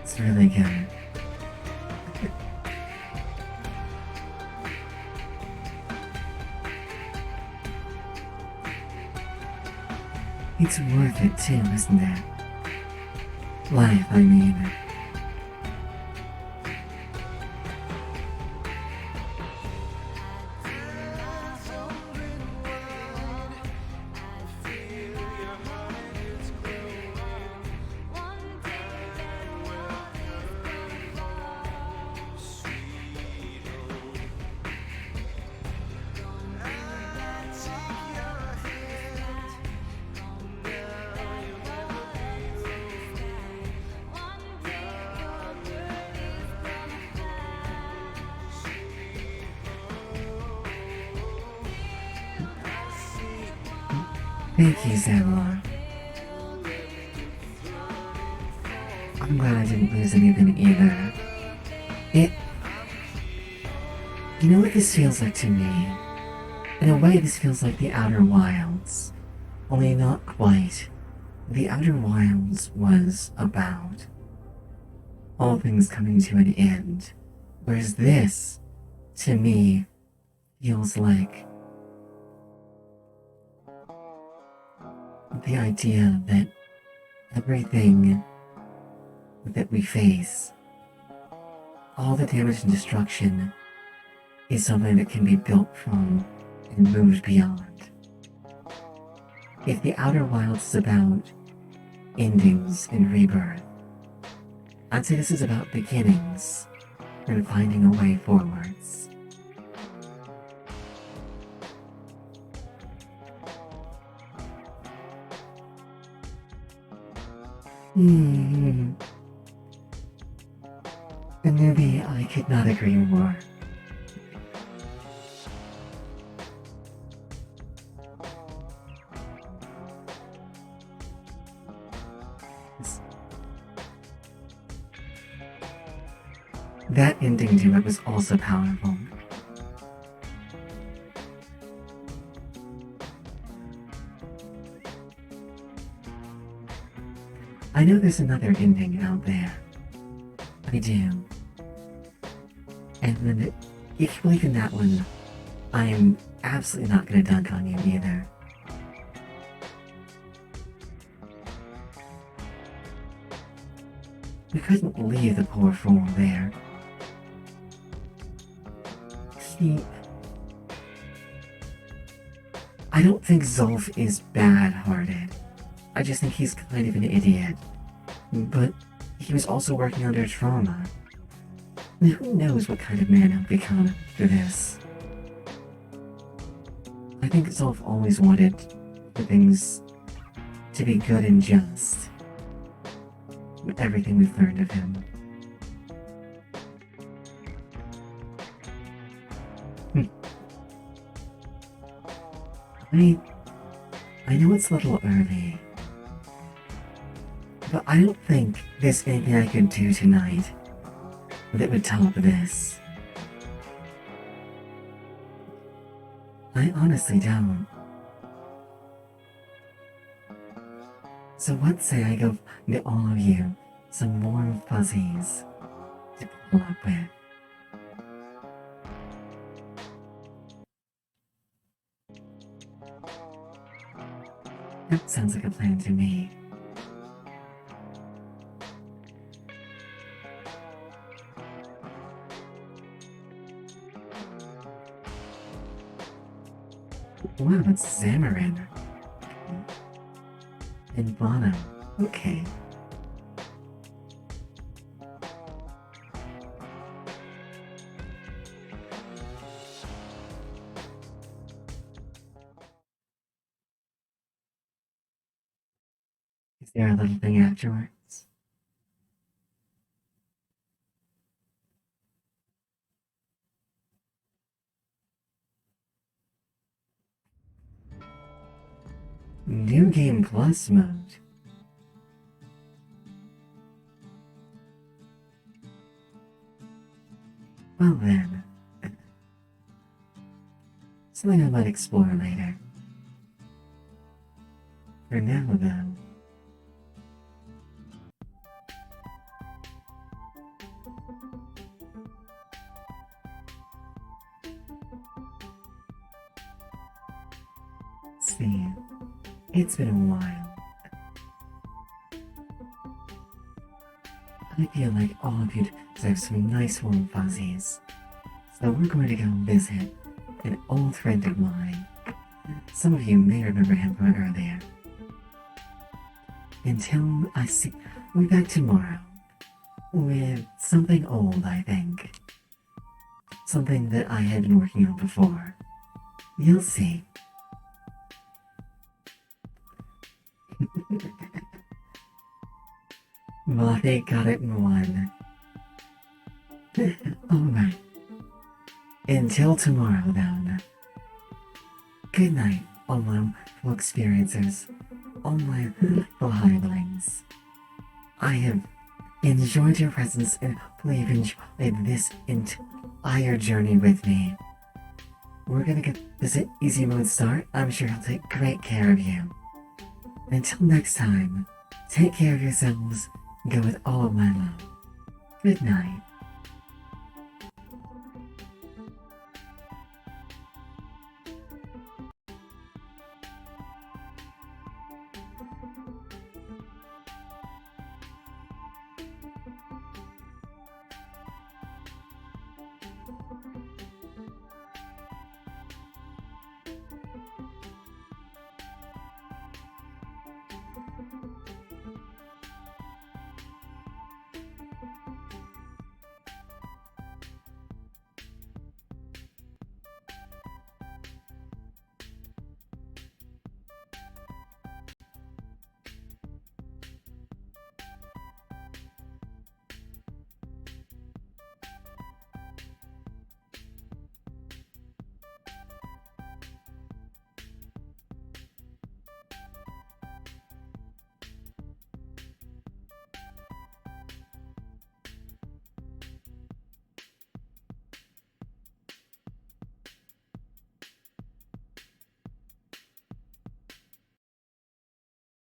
It's really good. It's worth it too, isn't it? Life, I mean. Thank you, Zebra. I'm glad I didn't lose anything either. You know what this feels like to me? In a way, this feels like the Outer Wilds. Only not quite. The Outer Wilds was about all things coming to an end. Whereas this, to me, feels like the idea that everything that we face, all the damage and destruction, is something that can be built from and moved beyond. If the Outer Wilds is about endings and rebirth, I'd say this is about beginnings and finding a way forwards. Maybe I could not agree more. That ending to it was also powerful. I know there's another ending out there. I do. And then if you believe in that one, I am absolutely not gonna dunk on you either. We couldn't leave the poor fool there. I don't think Zulf is bad-hearted. I just think he's kind of an idiot. But he was also working under trauma. And who knows what kind of man he'll become after this. I think Zulf always wanted for things to be good and just. With everything we've learned of him. I know it's a little early, but I don't think there's anything I could do tonight that would top this. I honestly don't. So what say I go get all of you some warm fuzzies to pull up with? That sounds like a plan to me. Wow, it's Zamarin. And Bono. Okay. Is there a little thing afterwards? New Game Plus mode. Well then. Something I might explore later. For now, though, see, it's been a while. I feel like all of you deserve some nice warm fuzzies. So we're going to go visit an old friend of mine. Some of you may remember him from earlier. Until I see, we'll be back tomorrow with something old, I think. Something that I had been working on before. You'll see. Mothie got it in one. Alright. Until tomorrow, then. Good night, all my full experiencers, all my full hirelings. I have enjoyed your presence and hopefully you've enjoyed this entire journey with me. We're gonna get this easy mode start. I'm sure I'll take great care of you. Until next time, take care of yourselves and go with all of my love. Good night.